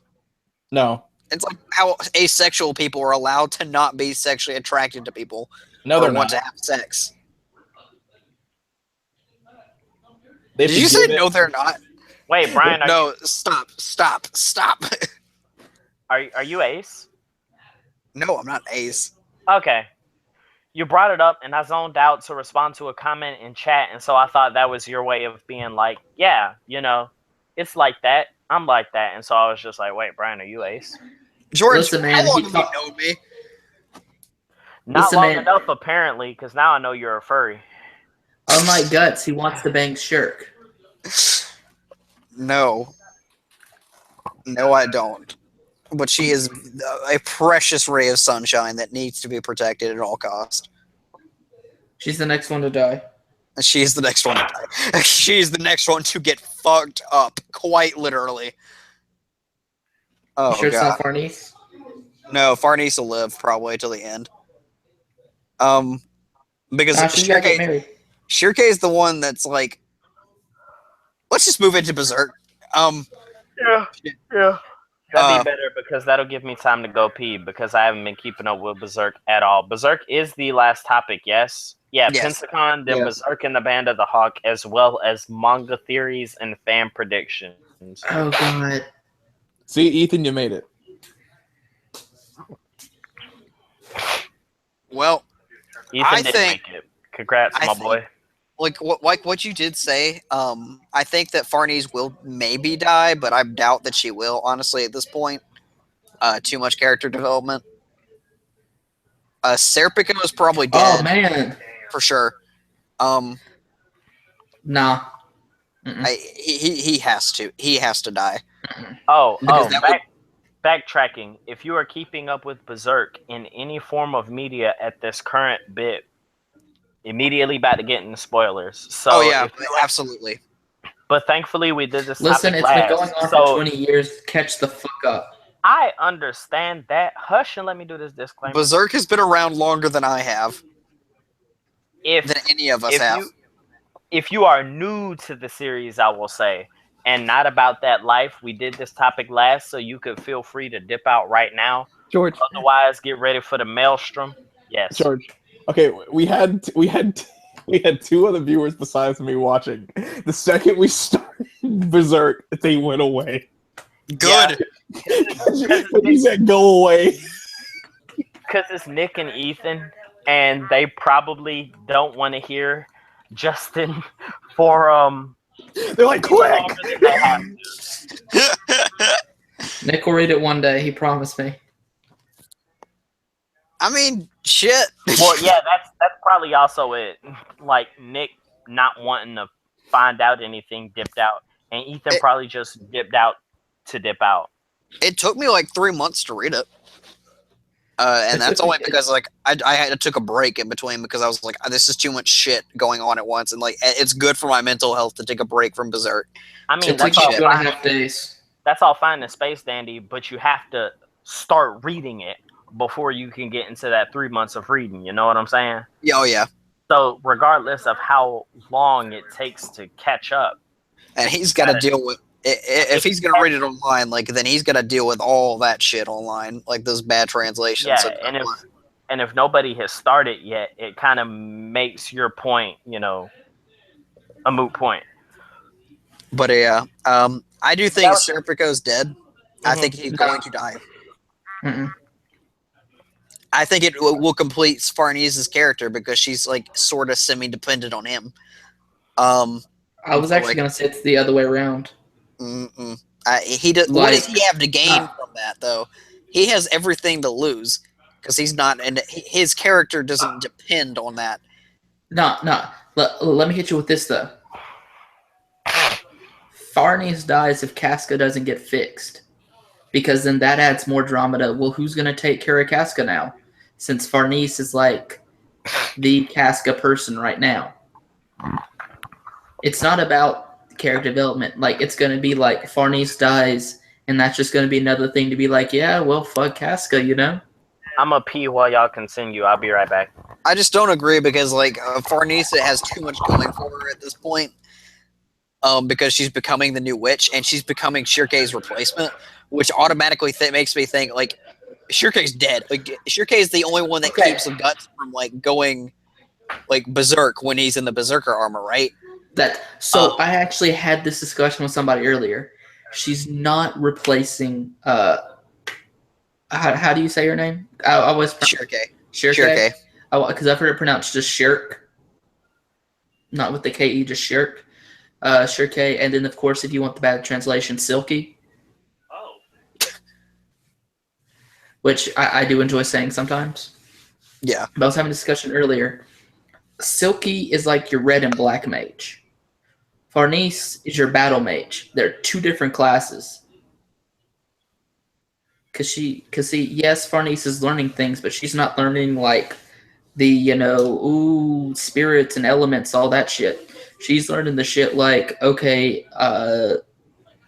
No. It's like how asexual people are allowed to not be sexually attracted to people No, or they're want not. to have sex. They Did you say forgive it. no? They're not. Wait, Brian, No, stop. are you Ace? No, I'm not ace. Okay. You brought it up, and I zoned out to respond to a comment in chat, and so I thought that was your way of being like, yeah, it's like that. I'm like that, and so I was just like, wait, Brian, are you Ace? George, Listen, man, how long he have you thought- known me? Not Listen, long man. enough, apparently, because now I know you're a furry. Unlike Guts, he wants to bang Shirk. No. No, I don't. But she is a precious ray of sunshine that needs to be protected at all costs. She's the next one to die. She is the next one to die. She's the next one to get fucked up, quite literally. Oh, Sure, it's God. not Farnese. No, Farnese will live probably till the end. Because She's got to get married. Shirke is the one that's like, let's just move into Berserk. Yeah. That'd be better because that'll give me time to go pee because I haven't been keeping up with Berserk at all. Berserk is the last topic, yes? Yeah, Yes. Pensacon, then Yes. Berserk and the Band of the Hawk, as well as manga theories and fan predictions. Oh God. See, Ethan, you made it. Well, Ethan I didn't think- make it. Congrats, I my think- boy. like what you did say, I think that Farnese will maybe die, but I doubt that she will, honestly, at this point. Too much character development. Serpico is probably dead, Oh man. for sure. Nah. Mm-mm. He has to. He has to die. Because that Backtracking. If you are keeping up with Berserk in any form of media at this current bit, immediately about to get into spoilers. So Oh yeah, if you are- absolutely. But thankfully, we did this. Listen, topic it's been last. going on So for 20 years. Catch the fuck up. I understand that. Hush and let me do this disclaimer. Berserk has been around longer than I have, If than any of us have. if you are new to the series, I will say, and not about that life, we did this topic last, so you could feel free to dip out right now. George, Otherwise, get ready for the maelstrom. Yes. George. Okay, we had two other viewers besides me watching. The second we started Berserk, they went away. Good. He said, "Go away." Because it's Nick and Ethan, and they probably don't want to hear Justin for They're like, "Quick!" longer than they have to. Nick will read it one day. He promised me. I mean, shit. Well, yeah, that's probably also it. Like Nick not wanting to find out anything dipped out, and Ethan probably just dipped out to dip out. It took me like 3 months to read it. And that's only because like I took a break in between because I was like, this is too much shit going on at once, and like it's good for my mental health to take a break from Berserk. I mean, It took that's you all, shit. 2.5 days. that's all fine in Space Dandy, but you have to start reading it before you can get into that 3 months of reading. You know what I'm saying? Yeah, oh yeah. So regardless of how long it takes to catch up, And he's got to deal with if he's gonna read it online, like then he's got to deal with all that shit online, like those bad translations. yeah, and if nobody has started yet, it kind of makes your point, a moot point. But yeah, I do think That was- Serpico's dead. I think he's going to die. Mm-mm. I think it will complete Farnese's character because she's like sort of semi-dependent on him. I was actually going to say it's the other way around. What does he have to gain from that though? He has everything to lose because he's not, and his character doesn't depend on that. No. Let me hit you with this though. Farnese dies if Casca doesn't get fixed, because then that adds more drama to, well, who's gonna take care of Casca now, since Farnese is like the Casca person right now. It's not about character development. Like, it's gonna be like Farnese dies, and that's just gonna be another thing to be like, yeah, well, fuck Casca, you know. I'm gonna pee while y'all continue. I'll be right back. I just don't agree because like Farnese has too much going for her at this point. Because she's becoming the new witch and she's becoming Shirkei's replacement, which automatically makes me think like Shirkei's dead. Like Shirkei is the only one that keeps the guts from like going like berserk when he's in the berserker armor, right? I actually had this discussion with somebody earlier. She's not replacing. How do you say her name? I always Shirkei. Shirkei. Because I've heard it pronounced just Shirk, not with the Ke, just Shirk. Shirkei, and then of course, if you want the bad translation, Silky. Oh. Which I do enjoy saying sometimes. Yeah. But I was having a discussion earlier. Silky is like your red and black mage. Farnese is your battle mage. They're two different classes. Cause yes, Farnese is learning things, but she's not learning like the, spirits and elements, all that shit. She's learning the shit like, okay,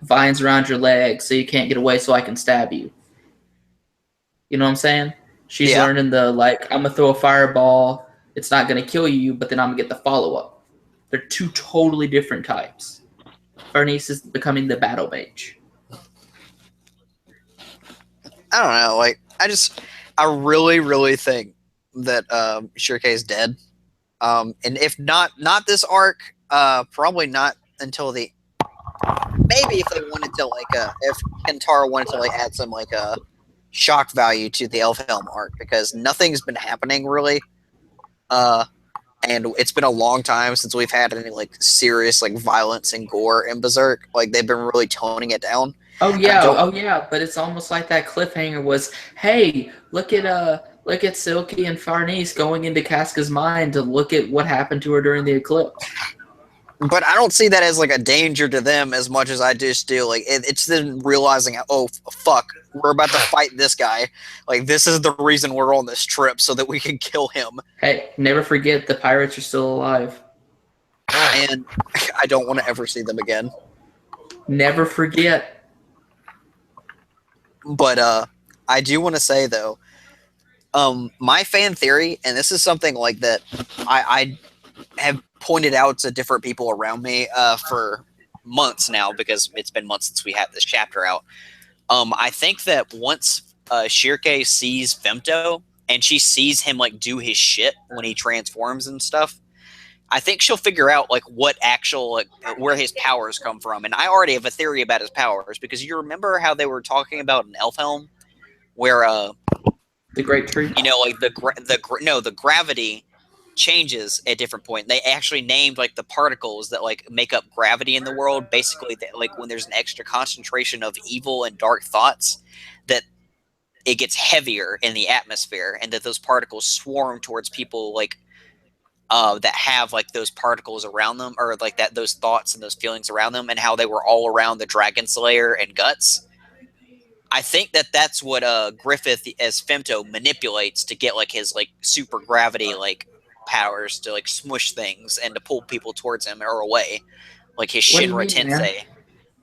vines around your legs so you can't get away so I can stab you. You know what I'm saying? She's learning the, like, I'm going to throw a fireball. It's not going to kill you, but then I'm going to get the follow-up. They're two totally different types. Farnese is becoming the battle mage. I don't know. Like, I really, really think that Shirkei is dead. And if not this arc, probably not until the. Maybe if they wanted to if Kentaro wanted to add some shock value to the Elfhelm arc, because nothing's been happening really, and it's been a long time since we've had any serious violence and gore in Berserk. Like they've been really toning it down. Oh yeah, but it's almost like that cliffhanger was, hey, look at Silky and Farnese going into Casca's mind to look at what happened to her during the eclipse. But I don't see that as a danger to them as much as I just do. It's them realizing, oh fuck, we're about to fight this guy. Like this is the reason we're on this trip so that we can kill him. Hey, never forget the pirates are still alive. And I don't want to ever see them again. Never forget. But I do want to say though, my fan theory, and this is something that I have pointed out to different people around me for months now, because it's been months since we had this chapter out. I think that once Shirkei sees Femto and she sees him do his shit when he transforms and stuff, I think she'll figure out what actual where his powers come from. And I already have a theory about his powers, because you remember how they were talking about in Elfhelm, where the Great Tree, the gravity changes at different point. They actually named the particles that make up gravity in the world. Basically, when there's an extra concentration of evil and dark thoughts, that it gets heavier in the atmosphere, and that those particles swarm towards people that have those particles around them, or those thoughts and those feelings around them, and how they were all around the Dragon Slayer and Guts. I think that's what Griffith as Femto manipulates to get his super gravity powers to smush things and to pull people towards him or away, his Shinra Tensei.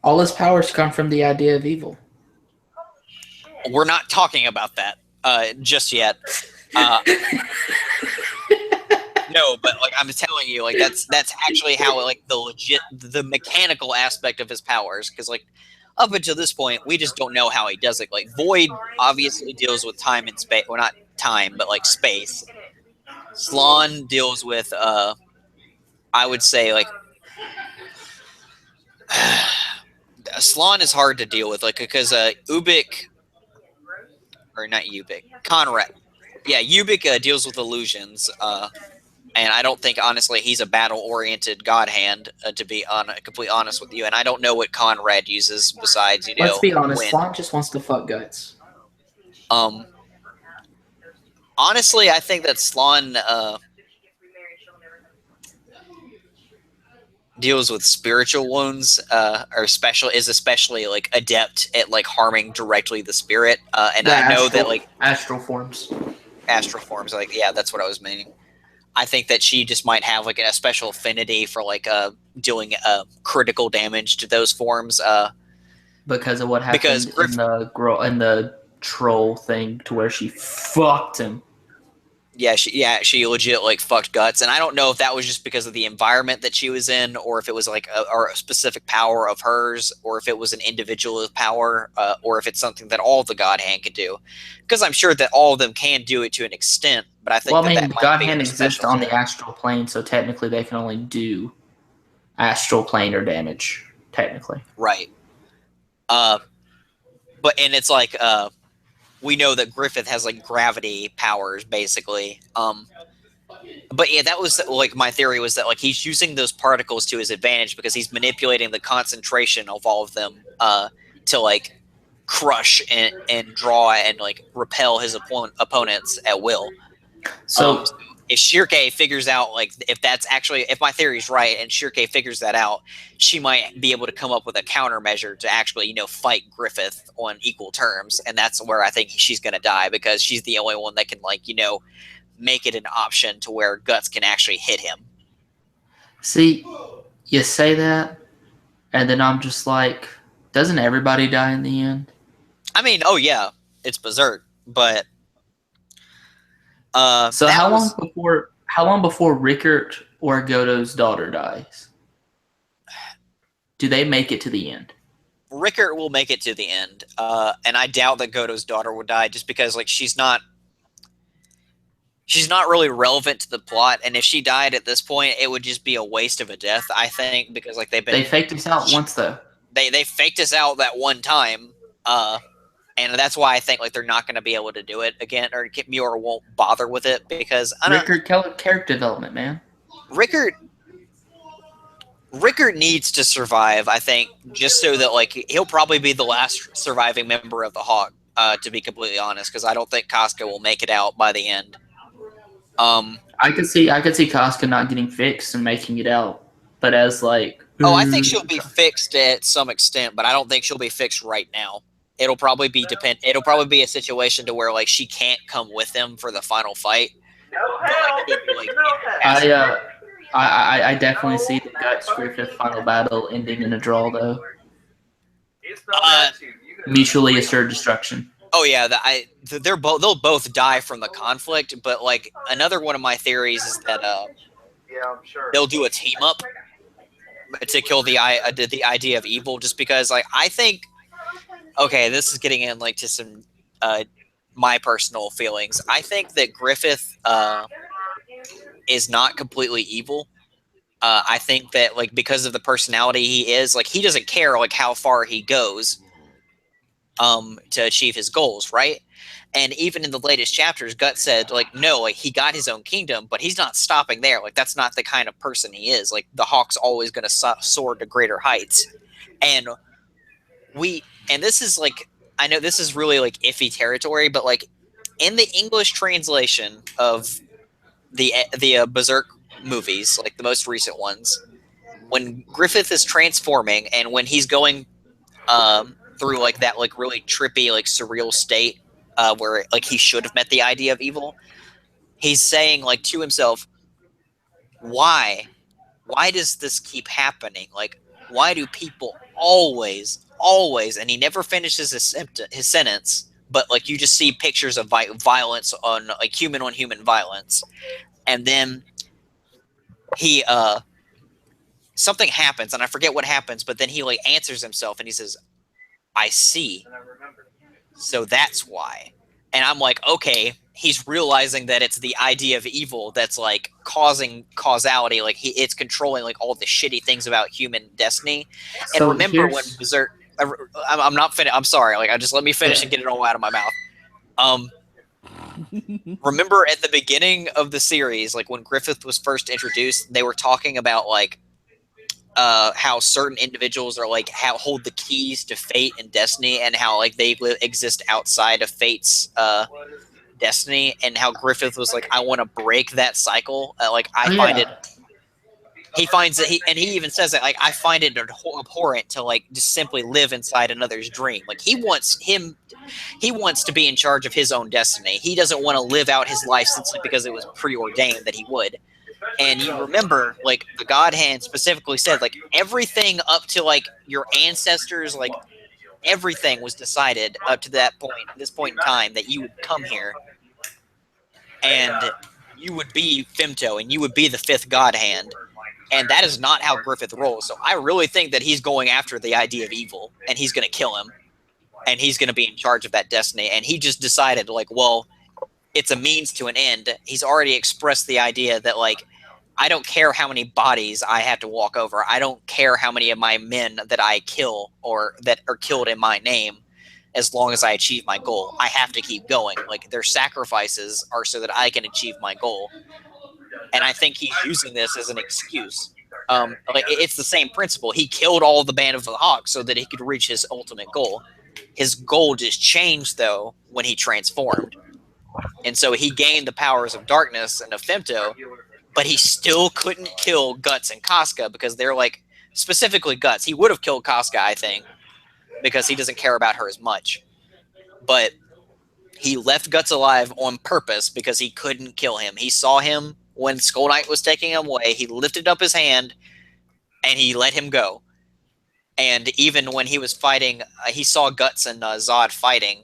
All his powers come from the idea of evil. We're not talking about that just yet. No, but I'm telling you, that's actually how the mechanical aspect of his powers, because up until this point we just don't know how he does it. Void obviously deals with time and space, well not time but space. Slann deals with I would say Slann is hard to deal with because Ubik, or not Ubik, Conrad. Yeah, Ubik deals with illusions, and I don't think, honestly, he's a battle-oriented god hand, to be completely honest with you. And I don't know what Conrad uses besides, Let's be honest, Slann just wants to fuck Guts. Honestly, I think that Slann, deals with spiritual wounds, is especially like adept at like harming directly the spirit. And I know that like astral forms. astral forms, like yeah, that's what I was meaning. I think that she just might have like a special affinity for like doing critical damage to those forms. Because of what happened Because in the troll thing, to where she fucked him. she legit like fucked guts, and I don't know if that was just because of the environment that she was in, or if it was like a specific power of hers, or if it was an individual power, or if it's something that all the God Hand can do. Because I'm sure that all of them can do it to an extent, but I think that might God be Hand a exists special on the thing. astral plane, so technically they can only do astral planar damage. Technically, Right. But and it's like we know that Griffith has like gravity powers basically. But yeah, that was like my theory was that like he's using those particles to his advantage because he's manipulating the concentration of all of them to like crush and draw and like repel his opponents at will. so If Shirke figures out like if my theory is right and Shirke figures that out, she might be able to come up with a countermeasure to actually fight Griffith on equal terms, and that's where I think she's gonna die because she's the only one that can like make it an option to where Guts can actually hit him. see, you say that, and then I'm just like, doesn't everybody die in the end? I mean, oh yeah, it's Berserk, but So how long before Rickert or Goto's daughter dies? Do they make it to the end? Rickert will make it to the end, and I doubt that Goto's daughter will die just because like she's not really relevant to the plot, and if she died at this point, it would just be a waste of a death. I think because like They faked us out once though. They faked us out that one time, and that's why I think like they're not going to be able to do it again, or Muir won't bother with it because Rickert character development, man. Rickert needs to survive, I think, just so that like he'll probably be the last surviving member of the Hawk. To be completely honest, because I don't think Casca will make it out by the end. I could see Casca not getting fixed and making it out, but as like I think she'll be fixed at some extent, but I don't think she'll be fixed right now. It'll probably be a situation to where like she can't come with him for the final fight. I definitely see the Guts Griffith final battle ending in a draw though. Mutually assured destruction. Oh yeah, they'll both die from the conflict, but like another one of my theories is that they'll do a team up to kill the idea of evil, just because like I think this is getting in like to some my personal feelings. I think that Griffith is not completely evil. I think that like because of the personality he is, like he doesn't care like how far he goes to achieve his goals, right? And even in the latest chapters, Gut said like no, like he got his own kingdom, but he's not stopping there. Like that's not the kind of person he is. Like the Hawk's always going to soar to greater heights, and this is like I know this is really like iffy territory, but like in the English translation of the Berserk movies, like the most recent ones, when Griffith is transforming and when he's going through like that like really trippy like surreal state where like he should have met the idea of evil, he's saying like to himself, why does this keep happening? Like why do people always, and he never finishes his sentence, but like you just see pictures of violence on like human on human violence, and then he something happens and I forget what happens, but then he like answers himself and he says, I see. So that's why. And I'm like, okay, he's realizing that it's the idea of evil that's like causing causality, like it's controlling like all the shitty things about human destiny. So and remember when Berserk I'm not finished. I'm sorry. Like, just let me finish and get it all out of my mouth. Remember at the beginning of the series, like when Griffith was first introduced, they were talking about like how certain individuals are like hold the keys to fate and destiny, and how like they exist outside of fate's destiny, and how Griffith was like, I want to break that cycle. I find it. he finds that he even says that like I find it abhorrent to like just simply live inside another's dream. Like he wants to be in charge of his own destiny. He doesn't want to live out his life simply because it was preordained that he would. And you remember, like the God Hand specifically said, like everything up to like your ancestors, like everything was decided up to this point in time, that you would come here and you would be Femto and you would be the fifth God Hand. And that is not how Griffith rolls. So I really think that he's going after the idea of evil and he's going to kill him and he's going to be in charge of that destiny. And he just decided, like, well, it's a means to an end. He's already expressed the idea that, like, I don't care how many bodies I have to walk over. I don't care how many of my men that I kill or that are killed in my name, as long as I achieve my goal. I have to keep going. Like, their sacrifices are so that I can achieve my goal. And I think he's using this as an excuse. Like, it's the same principle. He killed all the Band of the Hawk so that he could reach his ultimate goal. His goal just changed, though, when he transformed. And so he gained the powers of darkness and of Femto, but he still couldn't kill Guts and Casca because they're, like, specifically Guts. He would have killed Casca, I think, because he doesn't care about her as much. But he left Guts alive on purpose because he couldn't kill him. He saw him when Skull Knight was taking him away. He lifted up his hand and he let him go. And even when he was fighting, he saw Guts and Zod fighting,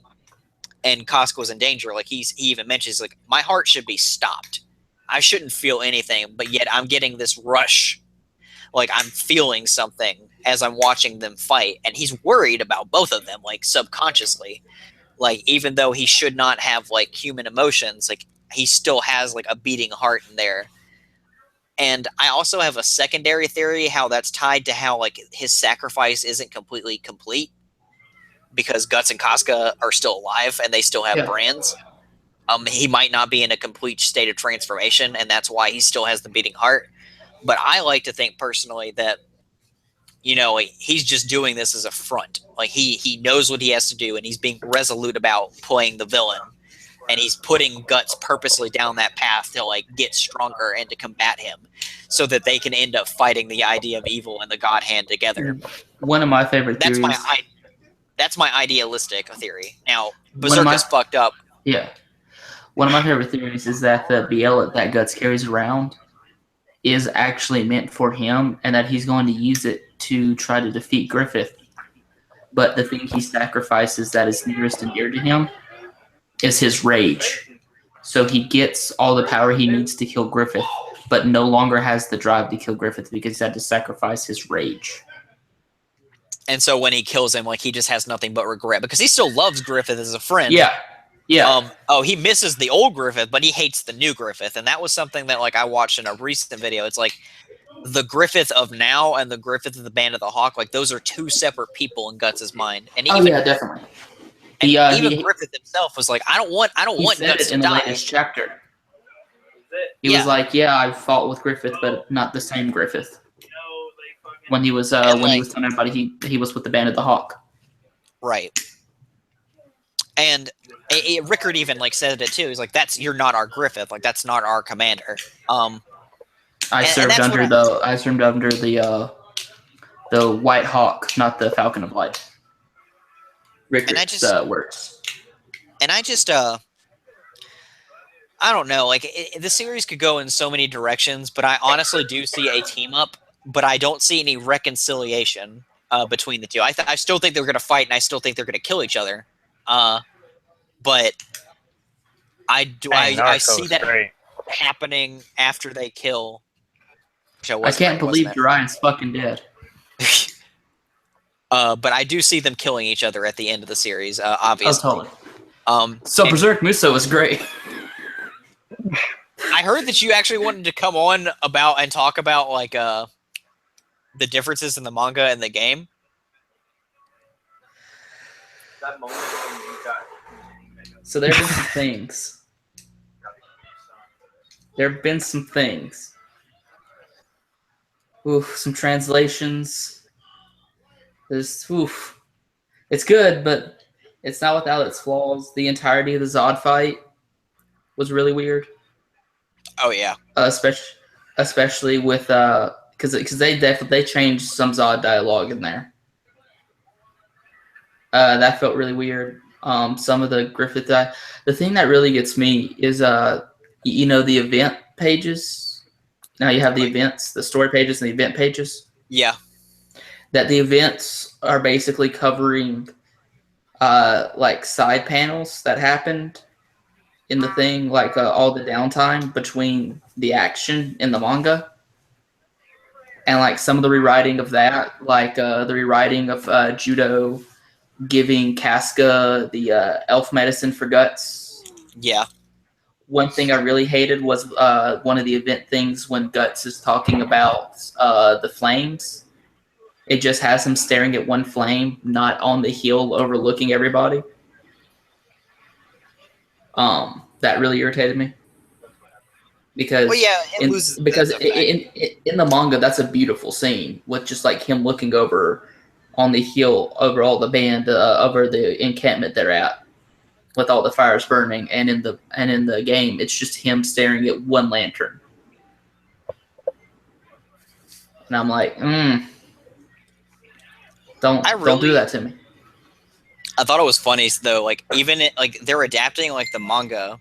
and Casca was in danger. Like he even mentions, like, my heart should be stopped. I shouldn't feel anything, but yet I'm getting this rush. Like I'm feeling something as I'm watching them fight, and he's worried about both of them, like subconsciously. Like even though he should not have like human emotions, like he still has like a beating heart in there. And I also have a secondary theory how that's tied to how like his sacrifice isn't completely complete because Guts and Casca are still alive and they still have brands. He might not be in a complete state of transformation, and that's why he still has the beating heart. But I like to think personally that, you know, he's just doing this as a front. Like he knows what he has to do, and he's being resolute about playing the villain. And he's putting Guts purposely down that path to like get stronger and to combat him, so that they can end up fighting the idea of evil and the God Hand together. One of my favorite theories. That's my idealistic theory. Now, Berserk is fucked up. Yeah. One of my favorite theories is that the Bielet that Guts carries around is actually meant for him, and that he's going to use it to try to defeat Griffith. But the thing he sacrifices that is nearest and dear to him is his rage. So he gets all the power he needs to kill Griffith, but no longer has the drive to kill Griffith because he had to sacrifice his rage. And so when he kills him, like, he just has nothing but regret because he still loves Griffith as a friend. Yeah. Yeah. He misses the old Griffith, but he hates the new Griffith. And that was something that, like, I watched in a recent video. It's like the Griffith of now and the Griffith of the Band of the Hawk, like, those are two separate people in Guts' mind. And even, yeah, definitely. And even Griffith himself was like, I don't want Guts to in the die. latest chapter. He was like, yeah, I fought with Griffith, but not the same Griffith. When he was telling everybody he was with the Band of the Hawk. Right. And Rickard even like said it too. He's like, you're not our Griffith. Like, that's not our commander. I served under the White Hawk, not the Falcon of Light. Rickard's words. And I just I don't know. Like, the series could go in so many directions, but I honestly do see a team up. But I don't see any reconciliation between the two. I still think they're going to fight, and I still think they're going to kill each other. But I see that happening after they kill. I can't believe Jiraiya's fucking dead. But I do see them killing each other at the end of the series, obviously. Oh, totally. So Berserk Muso was great. I heard that you actually wanted to come on and talk about like the differences in the manga and the game. So there have been some things. There have been some things. Oof, some translations. It's good, but it's not without its flaws. The entirety of the Zod fight was really weird. Oh yeah. Especially with because they changed some Zod dialogue in there. That felt really weird. Some of the Griffith, the thing that really gets me is the event pages. Now you have the events, the story pages, and the event pages. Yeah. That the events are basically covering like side panels that happened in the thing, like all the downtime between the action in the manga. And like some of the rewriting of that, like the rewriting of Judo giving Casca the elf medicine for Guts. Yeah. One thing I really hated was one of the event things when Guts is talking about the flames. It just has him staring at one flame, not on the hill overlooking everybody. That really irritated me. Because in the manga, that's a beautiful scene with just like him looking over on the hill over all the band over the encampment they're at with all the fires burning, and in the game, it's just him staring at one lantern, and I'm like, don't do that to me. I thought it was funny though, like even like they're adapting like the manga.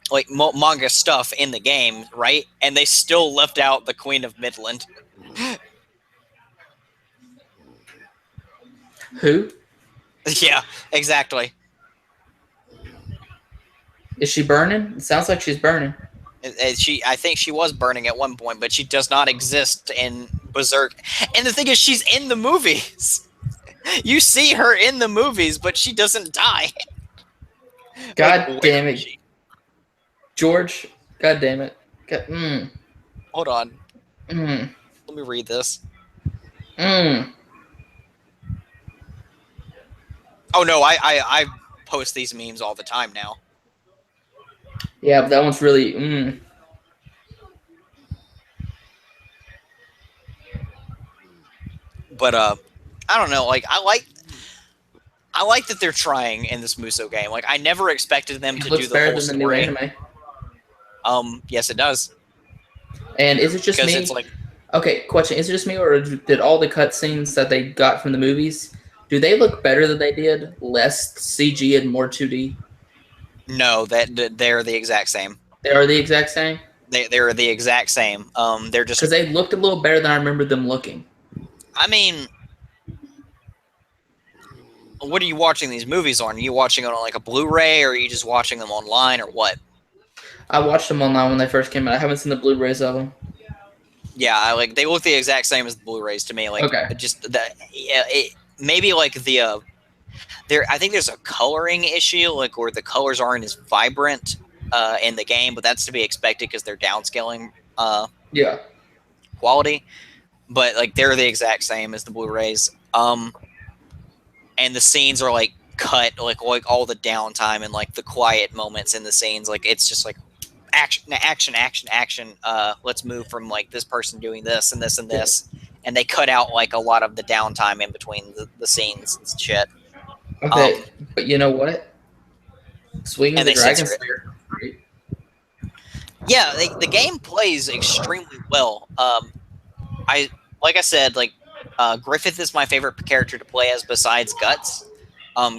Like manga stuff in the game, right? And they still left out the Queen of Midland. Who? Yeah, exactly. Is she burning? It sounds like she's burning. I think she was burning at one point, but she does not exist in Berserk. And the thing is, she's in the movies. You see her in the movies, but she doesn't die. God damn it. George, God damn it. Hold on. Let me read this. Oh no, I post these memes all the time now. Yeah, but that one's really But I don't know, like I like that they're trying in this Muso game. Like I never expected them to do the whole story. The new anime. Yes, it does. And is it just me? It's like, okay, question: is it just me, or did all the cutscenes that they got from the movies do they look better than they did? Less CG and more 2D. No, they're the exact same. They are the exact same. They're the exact same. They're just because they looked a little better than I remember them looking. I mean, what are you watching these movies on? Are you watching it on like a Blu-ray, or are you just watching them online, or what? I watched them online when they first came out. I haven't seen the Blu-rays of them. Yeah, they look the exact same as the Blu-rays to me. Like, okay. Just that, yeah, maybe like the there. I think there's a coloring issue, like where the colors aren't as vibrant in the game, but that's to be expected because they're downscaling. Quality, but like they're the exact same as the Blu-rays. And the scenes are like cut, like all the downtime and like the quiet moments in the scenes. Like it's just like action. Let's move from like this person doing this and this and this, and they cut out like a lot of the downtime in between the scenes and shit. Okay, but you know what? Swinging the Dragon Slayer. Yeah, the game plays extremely well. Like I said, like Griffith is my favorite character to play as besides Guts.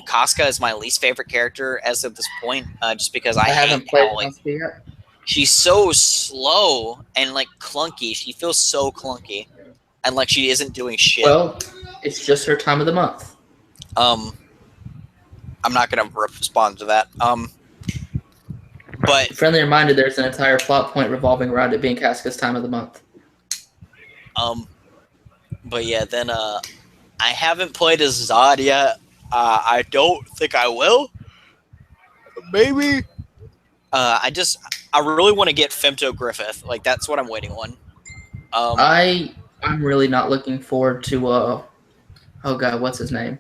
Casca is my least favorite character as of this point, just because I haven't played Casca yet. She's so slow and like clunky. She feels so clunky, and like she isn't doing shit. Well, it's just her time of the month. I'm not gonna respond to that. But friendly reminder: there's an entire plot point revolving around it being Casca's time of the month. But yeah, then I haven't played as Zod yet. I don't think I will. Maybe. I really want to get Femto Griffith. Like that's what I'm waiting on. I'm really not looking forward to oh god, what's his name?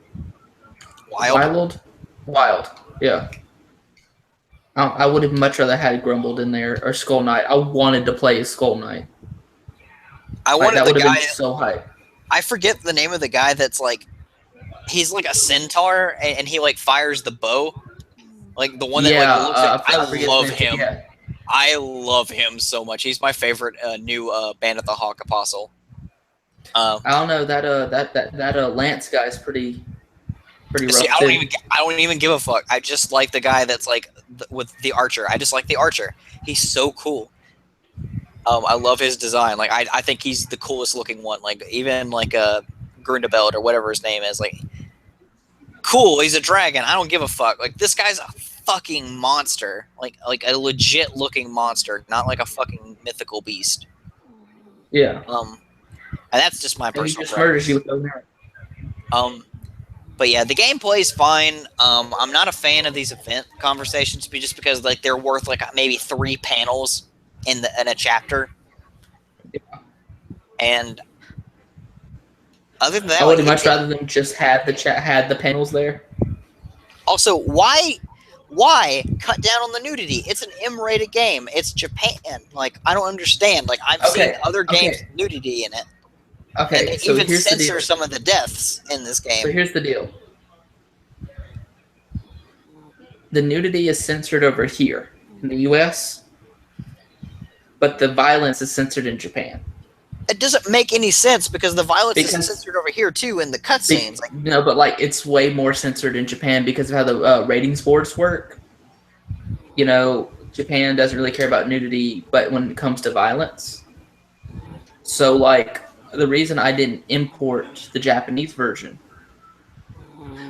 Wild. Yeah. I would have much rather had Grumbled in there or Skull Knight. I wanted to play as Skull Knight. I wanted that the would guy. Have been so hype. I forget the name of the guy that's like, he's like a centaur and he like fires the bow, like the one that like looks like, I love him. Yeah. I love him so much. He's my favorite new Band of the Hawk Apostle. I don't know that Lance guy's pretty rough See, too. I don't even give a fuck. I just like the guy that's like with the archer. I just like the archer. He's so cool. I love his design. Like I think he's the coolest looking one. Like even like Grundabelt or whatever his name is. Like cool. He's a dragon. I don't give a fuck. Like this guy's a fucking monster. Like a legit looking monster, not like a fucking mythical beast. Yeah. And that's just my And he personal just murders you preference. with no merit. But yeah, the gameplay's fine. I'm not a fan of these event conversations, just because like they're worth like maybe 3 panels in a chapter. Yeah. And other than that, I would like, much rather than just had the panels there. also, why cut down on the nudity? It's an M-rated game. It's Japan. Like I don't understand. Like I've seen other games with nudity in it. Okay, And they so even here's the censor deal. some of the deaths in this game. So here's the deal. The nudity is censored over here in the U.S., but the violence is censored in Japan. It doesn't make any sense because the violence is censored over here too in the cutscenes. Like, no, but like it's way more censored in Japan because of how the ratings boards work. You know, Japan doesn't really care about nudity, but when it comes to violence, so like the reason I didn't import the Japanese version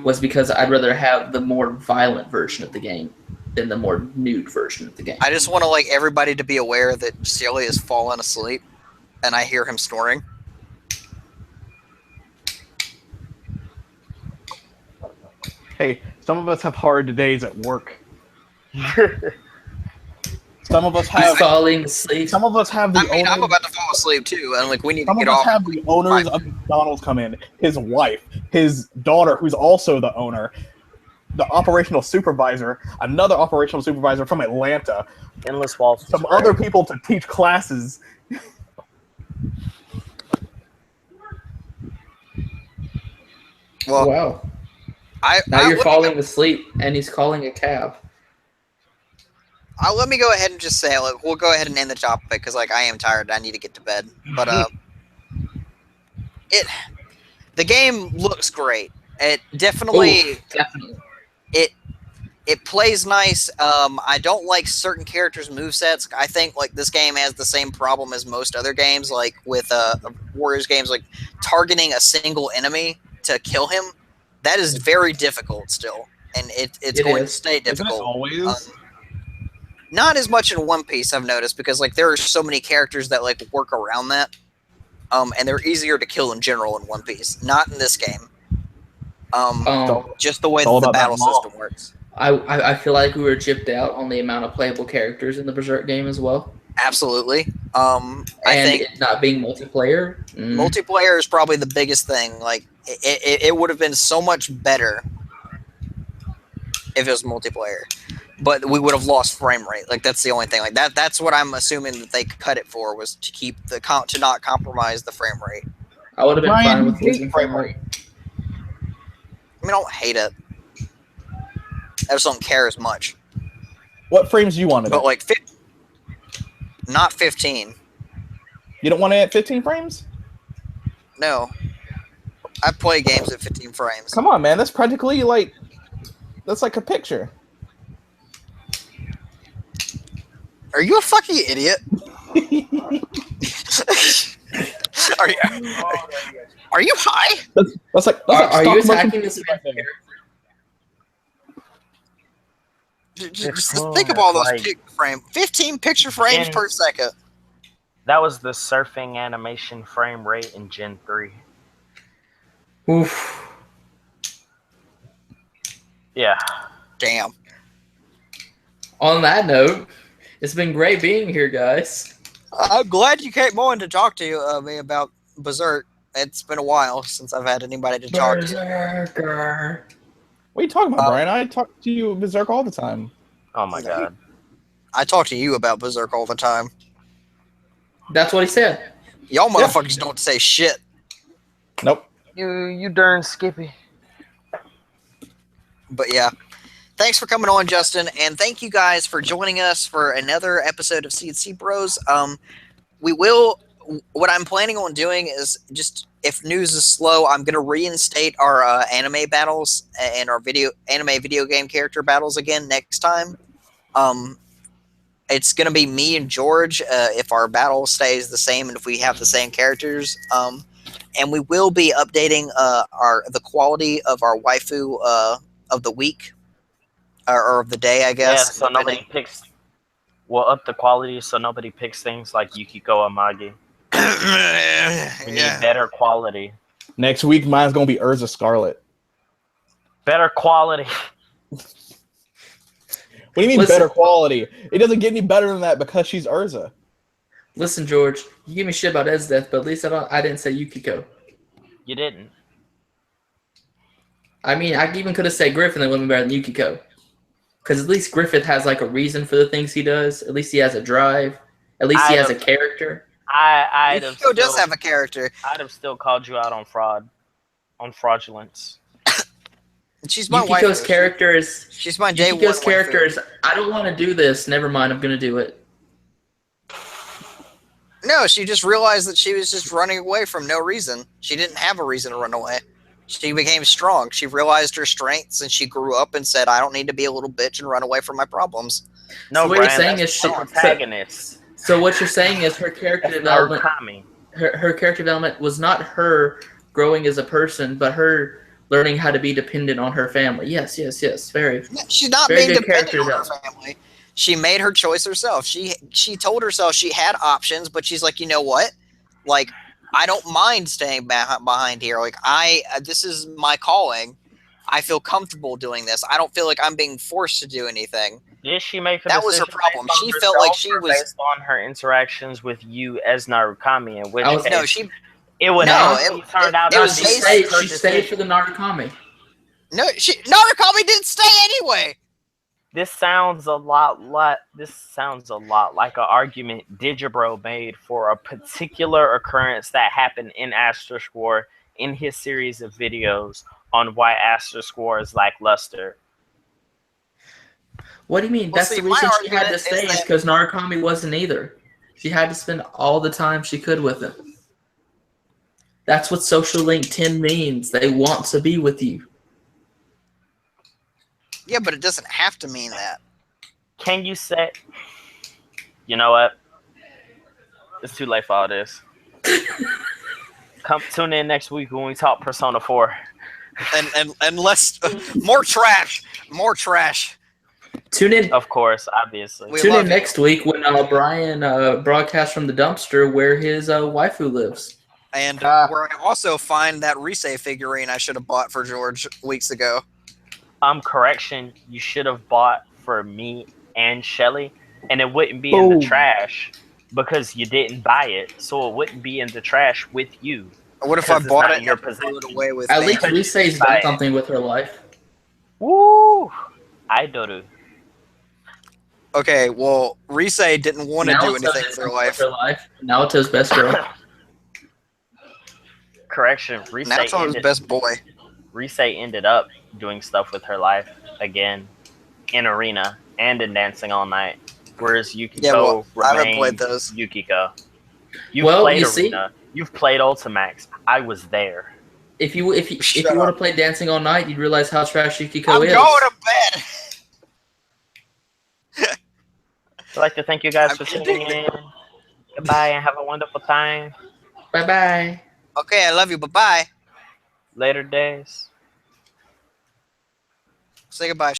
was because I'd rather have the more violent version of the game than the more nude version of the game. I just want to like everybody to be aware that Celia has fallen asleep, and I hear him snoring. Hey, some of us have hard days at work. Some of us have falling asleep. Some of us have the I mean, owners. I'm about to fall asleep too, and like we need to Some get of us off. have the owners of McDonald's come in. His wife, his daughter, who's also the owner, the operational supervisor, another operational supervisor from Atlanta, Endless Walls. some other people to teach classes. Well, Wow. Now I you're let falling asleep, and he's calling a cab. let me go ahead and just say, like, we'll go ahead and end the topic because, like, I am tired. I need to get to bed. But the game looks great. It definitely, Definitely. it plays nice. I don't like certain characters' movesets. I think like this game has the same problem as most other games, like with Warriors games, like targeting a single enemy to kill him. That is very difficult still, and it's It going to is. stay Isn't it difficult. always? Not as much in One Piece, I've noticed, because like there are so many characters that like work around that, and they're easier to kill in general in One Piece. Not in this game. Just the way It's all that the about that battle law. system works. I feel like we were gypped out on the amount of playable characters in the Berserk game as well. Absolutely. I And think it not being multiplayer. multiplayer is probably the biggest thing. Like it would have been so much better if it was multiplayer, but we would have lost frame rate. Like that's the only thing. Like that's what I'm assuming that they cut it for, was to keep to not compromise the frame rate. I would have been Ryan, fine you with hate losing frame frame rate. I mean, I don't hate it. I just don't care as much. What frames do you want it But at? like, not 15. You don't want it at 15 frames? No, I play games at 15 frames. Come on, man. That's practically like a picture. Are you a fucking idiot? Are you high? That's like Are you stop motion attacking this right there. Just think of all those like- picture frame. 15 picture frames Gen- per second. That was the surfing animation frame rate in Gen 3. Oof. Yeah. Damn. On that note, it's been great being here, guys. I'm glad you came on to talk to me about Berserk. It's been a while since I've had anybody to talk to. Berserker. What are you talking about, Brian? I talk to you Berserk all the time. Oh my god. I talk to you about Berserk all the time. That's what he said. Y'all motherfuckers don't say shit. Nope. You darn Skippy. But yeah. Thanks for coming on, Justin, and thank you guys for joining us for another episode of CNC Bros. We will what I'm planning on doing is just if news is slow, I'm gonna reinstate our anime battles and our anime video game character battles again next time. It's gonna be me and George if our battle stays the same and if we have the same characters. And we will be updating the quality of our waifu of the week or of the day, I guess. Yeah, so nobody picks. We'll up the quality so nobody picks things like Yukiko Amagi. We need better quality. Next week, mine's gonna be Urza Scarlet. Better quality. What do you mean Listen. better quality? It doesn't get any better than that because she's Urza. Listen, George, you give me shit about Ed's death, but at least I didn't say Yukiko. You didn't. I mean, I even could have said Griffin that would be better than Yukiko. Because at least Griffith has like a reason for the things he does. At least he has a drive. At least he has a character. Yukiko does have a character. I'd have still called you out on fraud, on fraudulence. She's my Yukiko's wife. character is. She's my day Yukiko's one character waifu. is. I don't want to do this. Never mind. I'm gonna do it. No, she just realized that she was just running away from no reason. She didn't have a reason to run away. She became strong. She realized her strengths and she grew up and said, I don't need to be a little bitch and run away from my problems. No, So what Brian, you're saying that's is the she- protagonist. So what you're saying is her character That's development. Narukami. Her character development was not her growing as a person, but her learning how to be dependent on her family. Yes. Very. She's not Very being good dependent character on her family. She made her choice herself. She told herself she had options, but she's like, you know what? Like, I don't mind staying behind here. Like, this is my calling. I feel comfortable doing this. I don't feel like I'm being forced to do anything. Did she make That was her problem. She felt like she was based on her interactions with you as Narukami, in which I was- case no. She it would No, have it- turned out it to was be She based- stayed. her She stayed for decision. the Narukami. Narukami didn't stay anyway. This sounds a lot like an argument Digibro made for a particular occurrence that happened in Asterisk War in his series of videos on why Asterisk War is lackluster. What do you mean? Well, That's see, the my reason she had to argument stay is is that- because Narukami wasn't either. She had to spend all the time she could with him. That's what Social Link 10 means. They want to be with you. Yeah, but it doesn't have to mean that. Can you say? You know what? It's too late for all this. Tune in next week when we talk Persona 4. And less more trash. Tune in. Of course, obviously. We Tune love in you. next week when Brian broadcasts from the dumpster where his waifu lives. And where I also find that Risei figurine I should have bought for George weeks ago. Correction, you should have bought for me and Shelly, and it wouldn't be in Boom. the trash because you didn't buy it, so it wouldn't be in the trash with you. What if I Because it's bought not it in and your threw it possession. away with At me? least Risei's done Right. something with her life. Woo! Idoru. Okay, well, Risei didn't want to do Naoto anything did with her something life. Naoto's best girl. Correction, Naoto's best boy. Risei ended up doing stuff with her life again in Arena and in Dancing All Night, whereas Yukiko Yeah, well, I haven't remained played those. Yukiko. You've Well, played you see- Arena. You've played Ultimax. I was there. If you Shut want up. to play Dancing All Night, you'd realize how trash Yukiko I'm is. going to bed. I'd like to thank you guys I'm for tuning in. Goodbye and have a wonderful time. Bye bye. Okay, I love you. Bye-bye. Later days. Say goodbye.